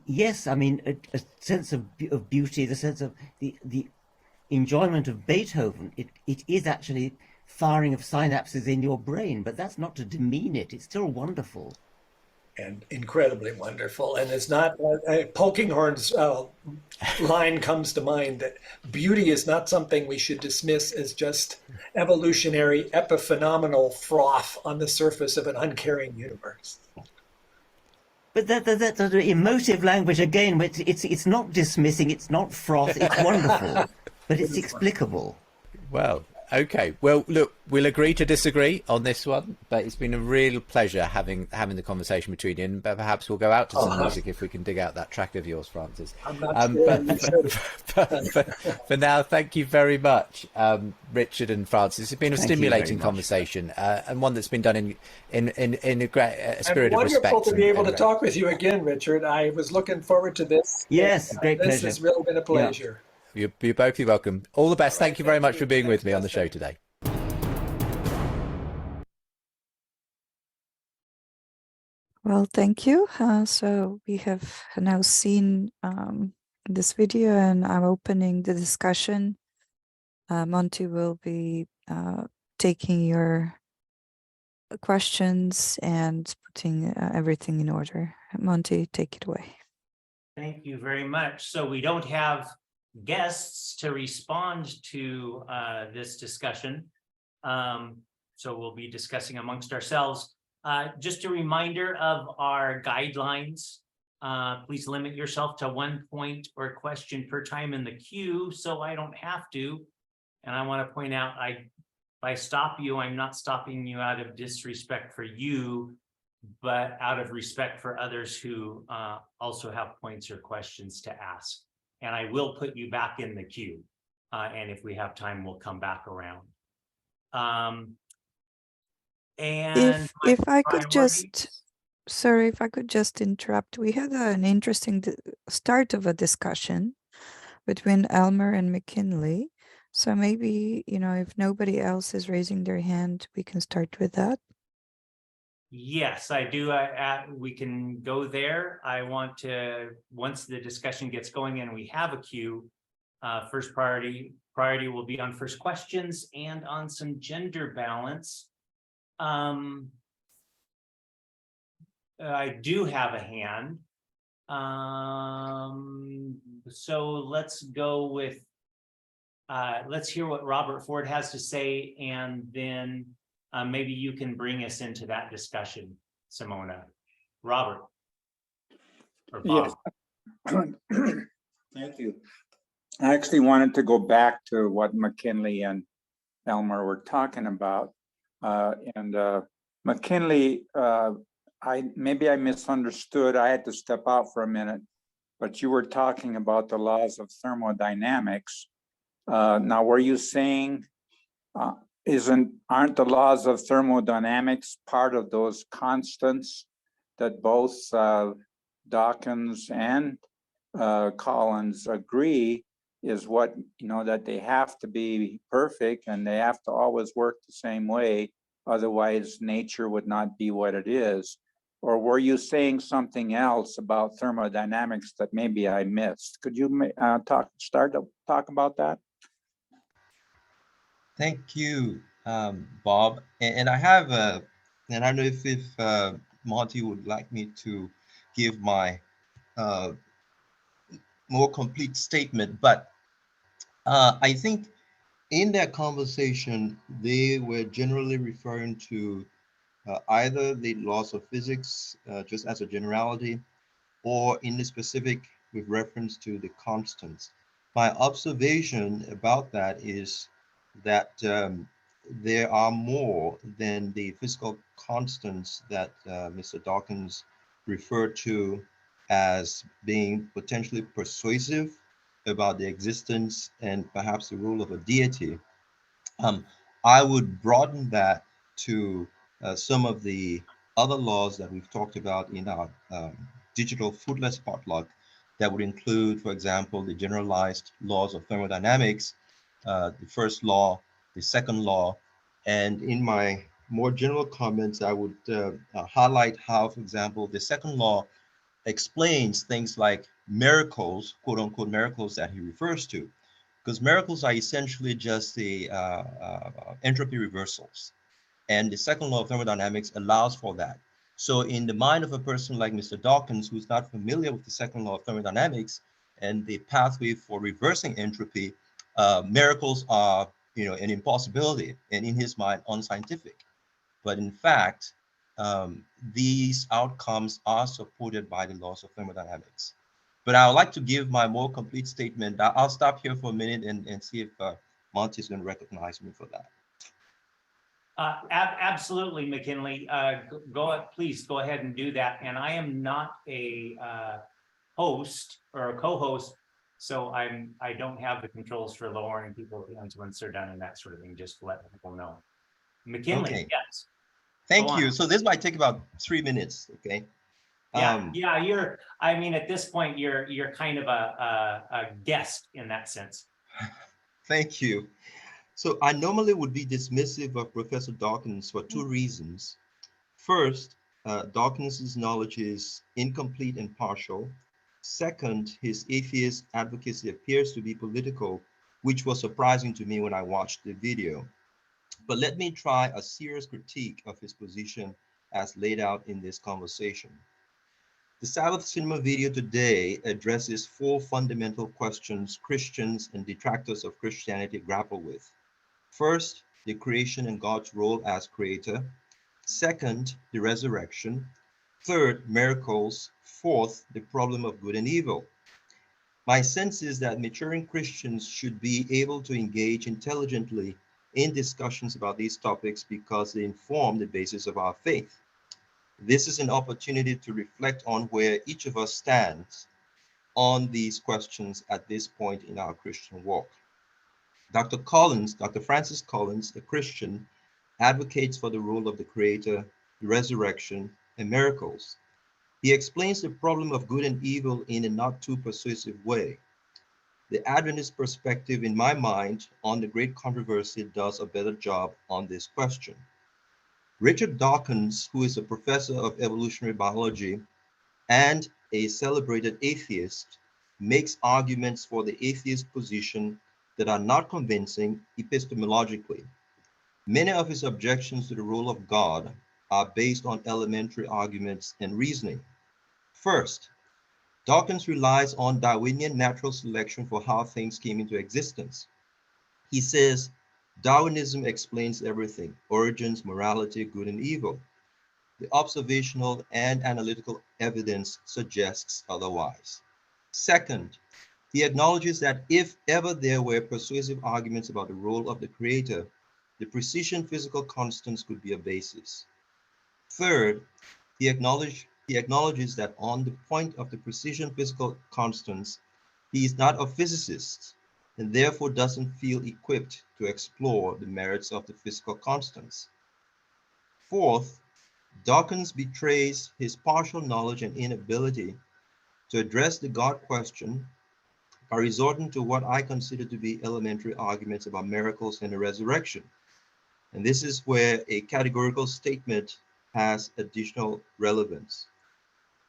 Yes, I mean, a sense of beauty, the sense of the enjoyment of Beethoven, it is actually firing of synapses in your brain, but that's not to demean it. It's still wonderful. And incredibly wonderful. And it's not, Polkinghorne's line comes to mind that beauty is not something we should dismiss as just evolutionary, epiphenomenal froth on the surface of an uncaring universe. But that's emotive language again. It's not dismissing, it's not froth, it's wonderful, but it's explicable. Well, okay. Well, look, we'll agree to disagree on this one, but it's been a real pleasure having the conversation between you, and perhaps we'll go out to some music if we can dig out that track of yours, Francis. I'm not sure. But for now, thank you very much, Richard and Francis. It's been a stimulating conversation, and one that's been done in a great spirit of respect. Wonderful to be able to talk with you again, Richard. I was looking forward to this. Yes, great pleasure. This has really been a pleasure. Yeah. You're both welcome. All the best. Thank you very much for being with me on the show today. Well, thank you. So we have now seen this video, and I'm opening the discussion. Monty will be taking your questions and putting everything in order. Monty, take it away. Thank you very much. So we don't have guests to respond to this discussion. So we'll be discussing amongst ourselves. Just a reminder of our guidelines. Please limit yourself to 1 point or question per time in the queue, so I don't have to. And I want to point out, if I stop you, I'm not stopping you out of disrespect for you, but out of respect for others who also have points or questions to ask. And I will put you back in the queue. And if we have time, we'll come back around. Um, and my If I could priority- just, sorry, if I could just interrupt, we had an interesting start of a discussion between Elmer and McKinley. So maybe, if nobody else is raising their hand, we can start with that. Yes, I do. We can go there. I want to, once the discussion gets going and we have a queue, first priority will be on first questions and on some gender balance. I do have a hand. So let's go with, let's hear what Robert Ford has to say, and then maybe you can bring us into that discussion, Simona. Robert. Or Bob. Yes. Thank you. I actually wanted to go back to what McKinley and Elmer were talking about. McKinley, maybe I misunderstood. I had to step out for a minute, but you were talking about the laws of thermodynamics. Now, were you saying, aren't the laws of thermodynamics part of those constants that both Dawkins and Collins agree is what, that they have to be perfect and they have to always work the same way, otherwise nature would not be what it is? Or were you saying something else about thermodynamics that maybe I missed? Could you start to talk about that? Thank you, Bob. And I have and I don't know if Monty would like me to give my more complete statement, but I think in that conversation, they were generally referring to either the laws of physics, just as a generality, or in the specific with reference to the constants. My observation about that is that there are more than the physical constants that Mr. Dawkins referred to as being potentially persuasive about the existence and perhaps the role of a deity. I would broaden that to some of the other laws that we've talked about in our digital foodless potluck that would include, for example, the generalized laws of thermodynamics, the first law, the second law, and in my more general comments, I would highlight how, for example, the second law explains things like miracles, quote unquote miracles that he refers to, because miracles are essentially just the entropy reversals. And the second law of thermodynamics allows for that. So in the mind of a person like Mr. Dawkins, who's not familiar with the second law of thermodynamics and the pathway for reversing entropy, miracles are, an impossibility, and in his mind, unscientific. But in fact, these outcomes are supported by the laws of thermodynamics. But I would like to give my more complete statement. I'll stop here for a minute and see if Monty is going to recognize me for that. Absolutely, McKinley. Please go ahead and do that. And I am not a host or a co-host, so I don't have the controls for lowering people's hands once they're done and that sort of thing. Just to let people know. McKinley, Okay. yes. Thank you. So this might take about 3 minutes. Okay. Yeah, you're. I mean, at this point, you're kind of a guest in that sense. Thank you. So I normally would be dismissive of Professor Dawkins for two reasons. First, Dawkins's knowledge is incomplete and partial. Second, his atheist advocacy appears to be political, which was surprising to me when I watched the video. But let me try a serious critique of his position as laid out in this conversation. The Sabbath cinema video today addresses 4 fundamental questions Christians and detractors of Christianity grapple with. First, the creation and God's role as creator. Second, the resurrection. Third, miracles. Fourth, the problem of good and evil. My sense is that maturing Christians should be able to engage intelligently in discussions about these topics because they inform the basis of our faith. This is an opportunity to reflect on where each of us stands on these questions at this point in our Christian walk. Dr. Francis Collins, a Christian, advocates for the role of the Creator, the resurrection, and miracles. He explains the problem of good and evil in a not too persuasive way. The Adventist perspective, in my mind, on the great controversy does a better job on this question. Richard Dawkins, who is a professor of evolutionary biology and a celebrated atheist, makes arguments for the atheist position that are not convincing epistemologically. Many of his objections to the role of God are based on elementary arguments and reasoning. First, Dawkins relies on Darwinian natural selection for how things came into existence. He says, Darwinism explains everything, origins, morality, good and evil. The observational and analytical evidence suggests otherwise. Second, he acknowledges that if ever there were persuasive arguments about the role of the Creator, the precision physical constants could be a basis. Third, he acknowledges that on the point of the precision physical constants, he is not a physicist and therefore doesn't feel equipped to explore the merits of the physical constants. Fourth, Dawkins betrays his partial knowledge and inability to address the God question by resorting to what I consider to be elementary arguments about miracles and the resurrection. And this is where a categorical statement has additional relevance.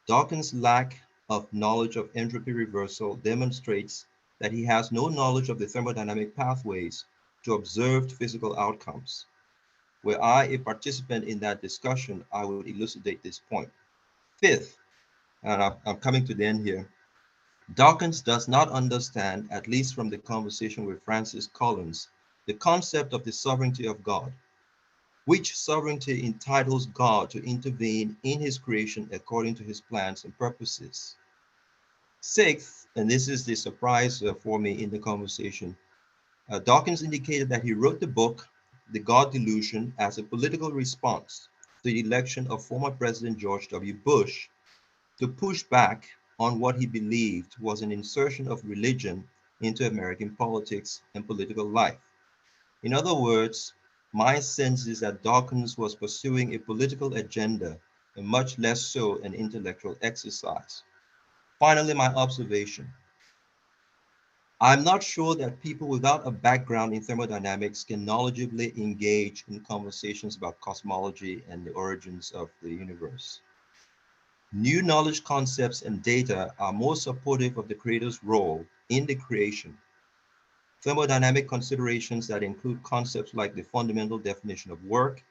Dawkins' lack of knowledge of entropy reversal demonstrates that he has no knowledge of the thermodynamic pathways to observed physical outcomes. Were I a participant in that discussion, I would elucidate this point. Fifth, and I'm coming to the end here, Dawkins does not understand, at least from the conversation with Francis Collins, the concept of the sovereignty of God, which sovereignty entitles God to intervene in his creation according to his plans and purposes. Sixth, and this is the surprise for me in the conversation, Dawkins indicated that he wrote the book, The God Delusion, as a political response to the election of former President George W. Bush to push back on what he believed was an insertion of religion into American politics and political life. In other words, my sense is that Dawkins was pursuing a political agenda and much less so an intellectual exercise. Finally, my observation. I'm not sure that people without a background in thermodynamics can knowledgeably engage in conversations about cosmology and the origins of the universe. New knowledge concepts and data are more supportive of the Creator's role in the creation. Thermodynamic considerations that include concepts like the fundamental definition of work,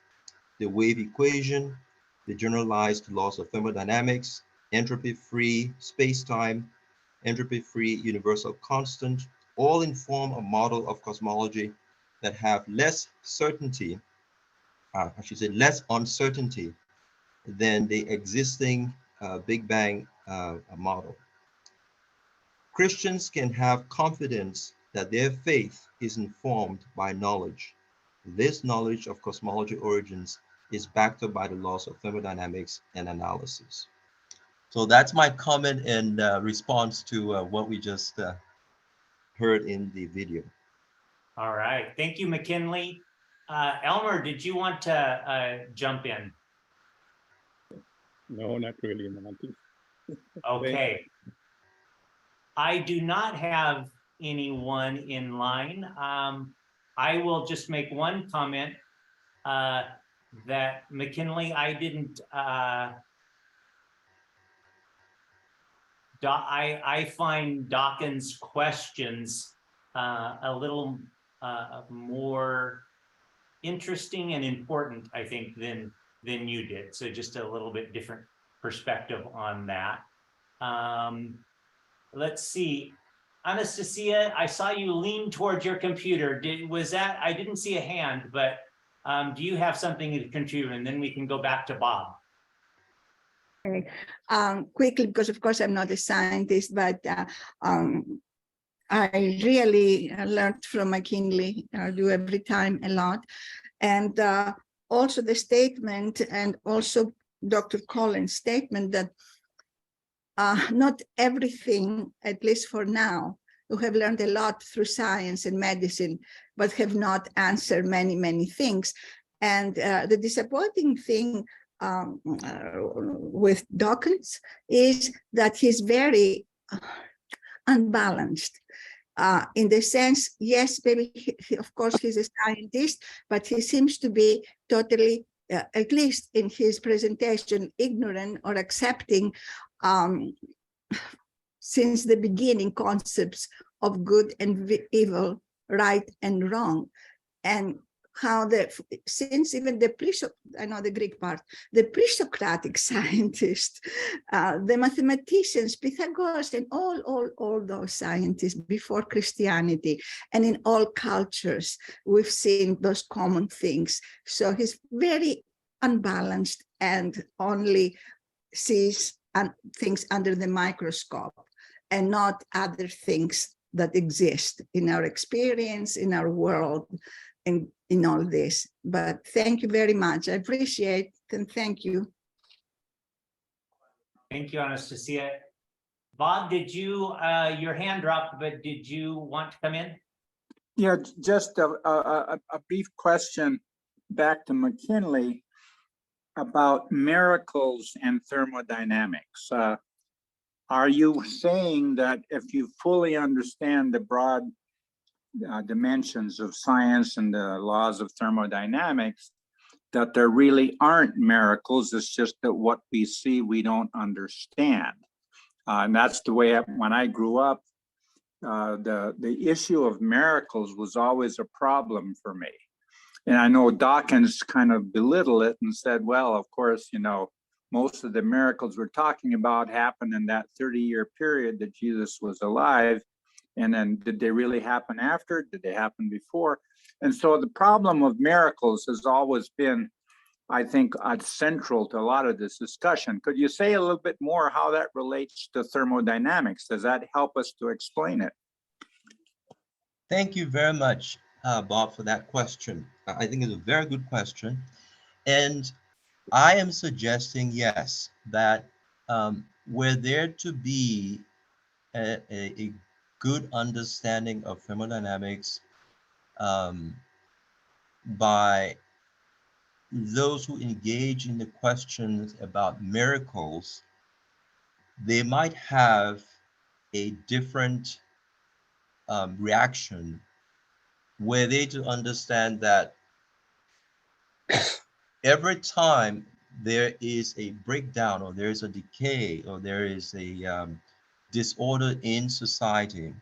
the wave equation, the generalized laws of thermodynamics, entropy-free space-time, entropy-free universal constant, all inform a model of cosmology that have less certainty, less uncertainty than the existing Big Bang model. Christians can have confidence that their faith is informed by knowledge. This knowledge of cosmology origins is backed up by the laws of thermodynamics and analysis. So that's my comment and response to what we just heard in the video. All right. Thank you, McKinley. Elmer, did you want to jump in? No, not really, Monty. Okay. I do not have anyone in line. I will just make one comment that McKinley, I didn't, I find Dawkins' questions a little more interesting and important, I think, than you did. So just a little bit different perspective on that. Let's see. Anastasia, I saw you lean towards your computer. Was that, I didn't see a hand, but do you have something to contribute? And then we can go back to Bob. Okay. Quickly, because of course I'm not a scientist, but I really learned from McKinley, I do every time a lot. And also the statement, and also Dr. Collins' statement that not everything, at least for now, who have learned a lot through science and medicine, but have not answered many, many things. And the disappointing thing with Dawkins is that he's very unbalanced. In the sense, yes, maybe of course he's a scientist, but he seems to be totally, at least in his presentation, ignorant or accepting since the beginning concepts of good and evil, right and wrong, and how since even the I know the Greek part, the pre-Socratic scientists, the mathematicians, Pythagoras, and all those scientists before Christianity, and in all cultures, we've seen those common things. So he's very unbalanced and only sees things under the microscope and not other things that exist in our experience, in our world, and in all this. But thank you very much. I appreciate it, and thank you. Thank you, Anastasia. Bob, did you, your hand dropped, but did you want to come in? Yeah, just a brief question back to McKinley about miracles and thermodynamics. Are you saying that if you fully understand the broad dimensions of science and the laws of thermodynamics, that there really aren't miracles? It's just that what we see, we don't understand. And that's the way when I grew up, the issue of miracles was always a problem for me. And I know Dawkins kind of belittled it and said, well, of course, you know, most of the miracles we're talking about happened in that 30-year period that Jesus was alive. And then did they really happen after? Did they happen before? And so the problem of miracles has always been, I think, central to a lot of this discussion. Could you say a little bit more how that relates to thermodynamics? Does that help us to explain it? Thank you very much, Bob, for that question. I think it's a very good question. And I am suggesting, yes, that were there to be a good understanding of thermodynamics by those who engage in the questions about miracles, they might have a different reaction, were they to understand that every time there is a breakdown or there is a decay or there is a disorder in society,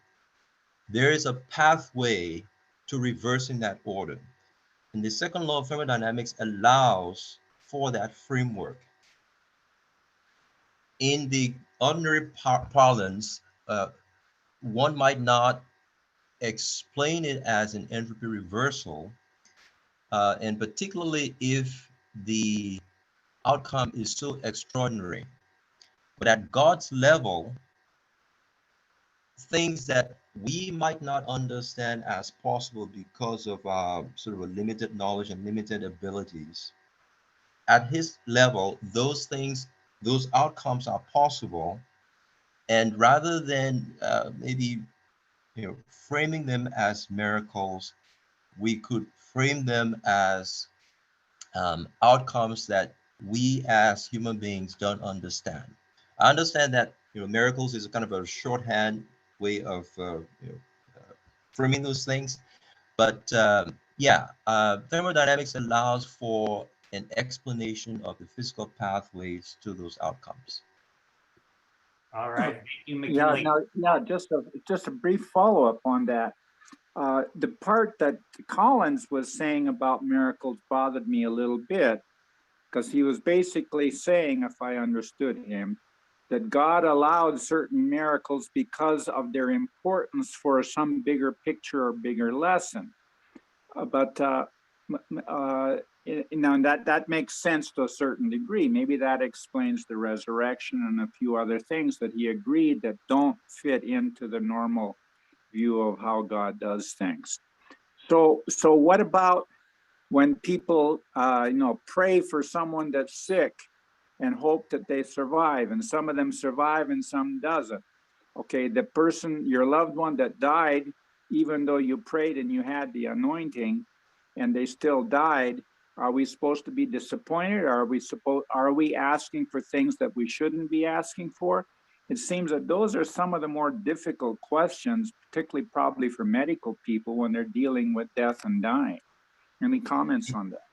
there is a pathway to reversing that order. And the second law of thermodynamics allows for that framework. In the ordinary parlance, one might not explain it as an entropy reversal, and particularly if the outcome is so extraordinary. But at God's level, things that we might not understand as possible because of sort of a limited knowledge and limited abilities, at his level, those things, those outcomes are possible. And rather than maybe framing them as miracles, we could frame them as outcomes that we as human beings don't understand. I understand that miracles is a kind of a shorthand way of framing those things, but yeah, thermodynamics allows for an explanation of the physical pathways to those outcomes. All right, thank you, McKinley. Just a brief follow-up on that. The part that Collins was saying about miracles bothered me a little bit, because he was basically saying, if I understood him, that God allowed certain miracles because of their importance for some bigger picture or bigger lesson. That makes sense to a certain degree. Maybe that explains the resurrection and a few other things that he agreed that don't fit into the normal view of how God does things. So what about when people pray for someone that's sick and hope that they survive, and some of them survive and some doesn't? Okay, the person, your loved one that died, even though you prayed and you had the anointing and they still died, are we supposed to be disappointed? Are we asking for things that we shouldn't be asking for? It seems that those are some of the more difficult questions, particularly probably for medical people when they're dealing with death and dying. Any comments on that?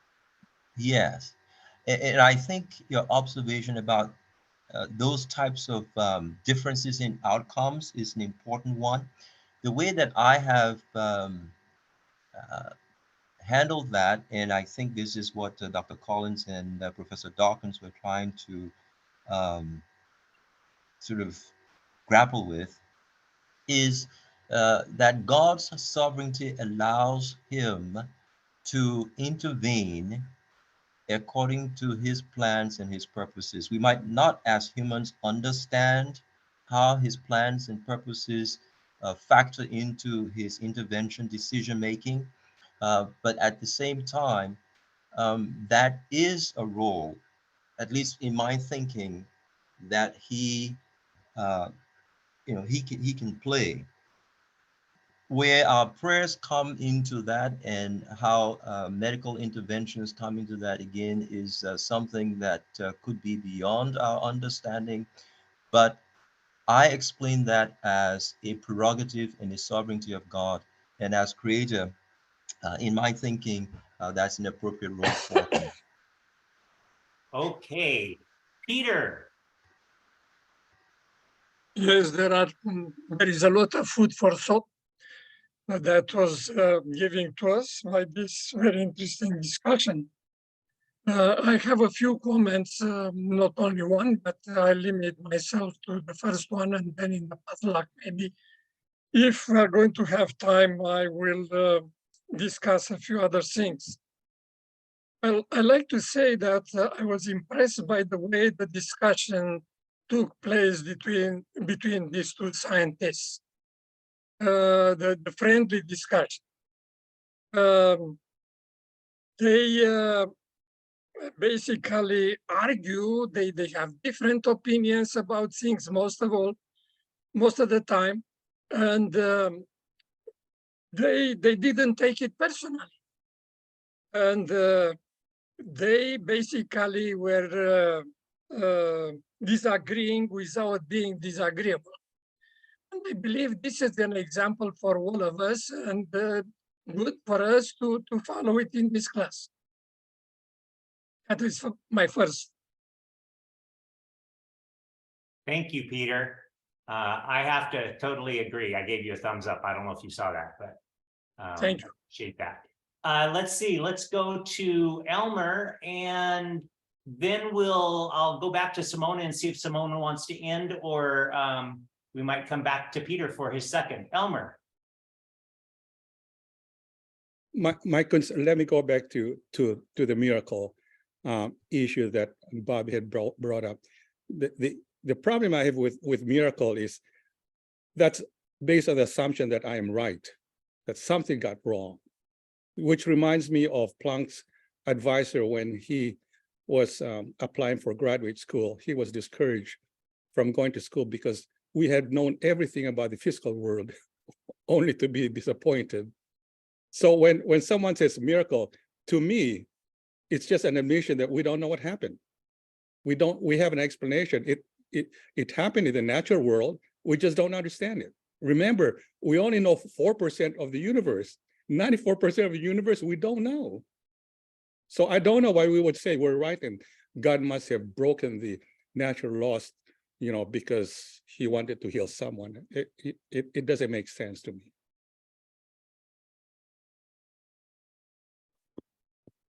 Yes. And I think your observation about those types of differences in outcomes is an important one. The way that I have handled that, and I think this is what Dr. Collins and Professor Dawkins were trying to um, sort of grapple with, is that God's sovereignty allows him to intervene according to his plans and his purposes. We might not, as humans, understand how his plans and purposes factor into his intervention decision making, but at the same time, that is a role, at least in my thinking, that he, he can play. Where our prayers come into that and how medical interventions come into that again is something that could be beyond our understanding. But I explain that as a prerogative and a sovereignty of God. And as creator, in my thinking, that's an appropriate role for him. Okay, Peter. Yes, there is a lot of food for thought that was given to us by this very interesting discussion. I have a few comments, not only one, but I limit myself to the first one, and then in the padlock, maybe if we are going to have time, I will discuss a few other things. Well, I like to say that I was impressed by the way the discussion took place between these two scientists. The friendly discussion. They basically argue, they have different opinions about things most of the time, and they didn't take it personally. And they basically were disagreeing without being disagreeable. And I believe this is an example for all of us, and good for us to follow it in this class. That is my first. Thank you, Peter. I have to totally agree. I gave you a thumbs up. I don't know if you saw that, but Thank you. Appreciate that. Let's see. Let's go to Elmer, and then I'll go back to Simona and see if Simona wants to end, or we might come back to Peter for his second. Elmer. My concern, let me go back to the miracle issue that Bob had brought up. The problem I have with miracle is that's based on the assumption that I am right, that something got wrong, which reminds me of Planck's advisor when he was applying for graduate school. He was discouraged from going to school because we had known everything about the physical world only to be disappointed. So when someone says miracle, to me, it's just an admission that we don't know what happened. We have an explanation. It happened in the natural world. We just don't understand it. Remember, we only know 4% of the universe. 94% of the universe, we don't know. So I don't know why we would say we're right and God must have broken the natural laws, because he wanted to heal someone. It doesn't make sense to me.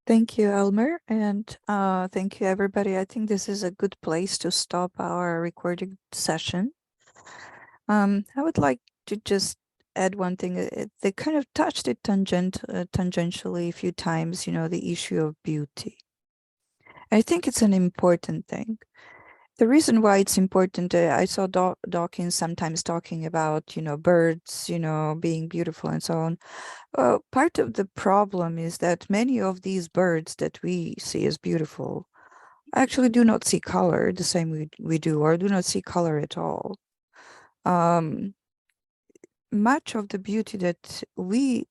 Thank you, Elmer, and thank you, everybody. I think this is a good place to stop our recording session. I would like to just add one thing. They kind of touched it tangentially a few times, the issue of beauty. I think it's an important thing. The reason why it's important, I saw Dawkins sometimes talking about, birds, being beautiful and so on. Part of the problem is that many of these birds that we see as beautiful actually do not see color the same we do, or do not see color at all. much of the beauty that we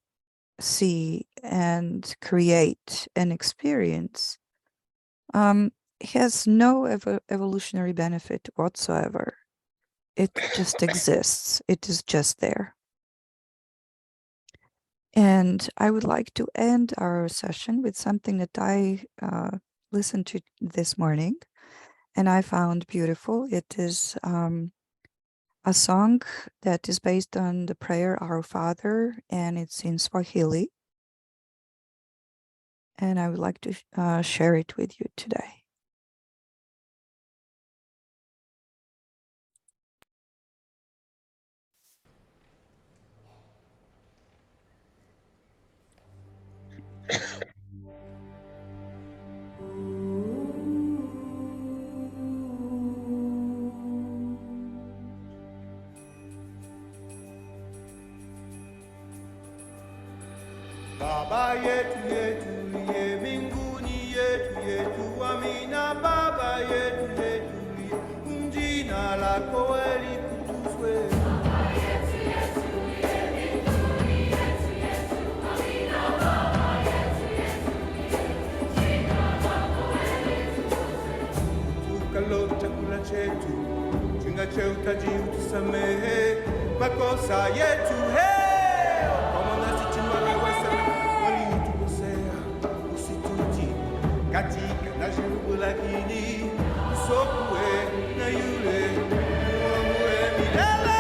see and create and experience has no evolutionary benefit whatsoever. It just exists. It is just there. And I would like to end our session with something that I listened to this morning and I found beautiful. It is a song that is based on the prayer Our Father, and it's in Swahili. And I would like to share it with you today. Baba yetu yetu liye mbinguni yetu amina. Baba yetu yetu liye jina lako litukuzwe. Baba yetu yetu liye mbinguni yetu amina. Baba yetu yetu liye jina lako litukuzwe. Tukalo chakula chetu chinga cheutaji utusamehe makosa yetu katika na jibu lakini usokwe na yule muamue milele.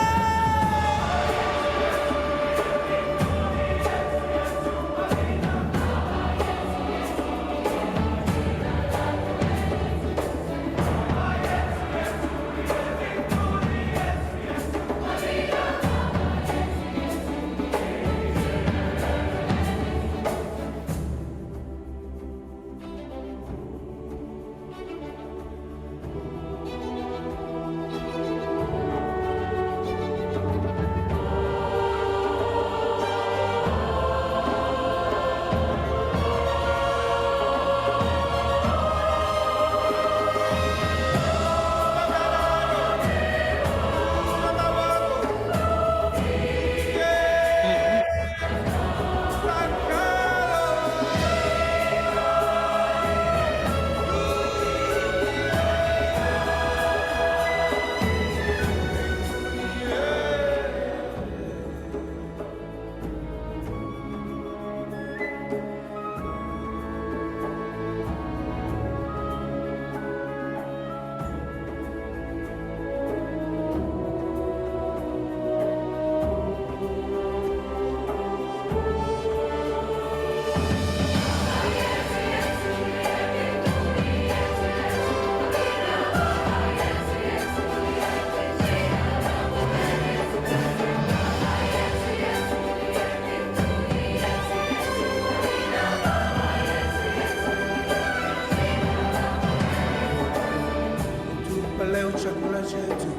Chakula chetu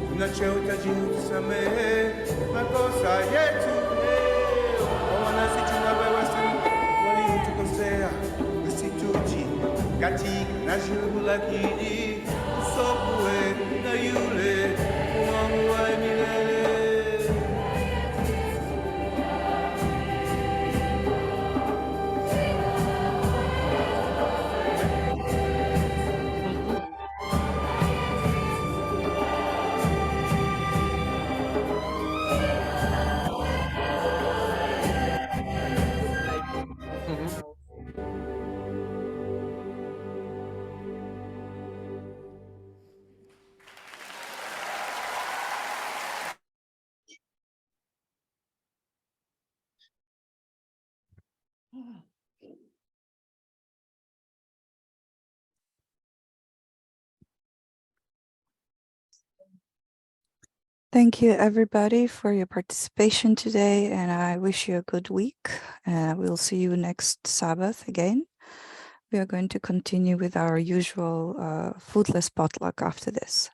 tunachohitaji utusamehe makosa yetu nasi tunawawasi waliotukosea, usitutie katika na jaribu, lakini usokwe na yule muamue milele. Thank you, everybody, for your participation today, and I wish you a good week. We'll see you next Sabbath again. We are going to continue with our usual foodless potluck after this.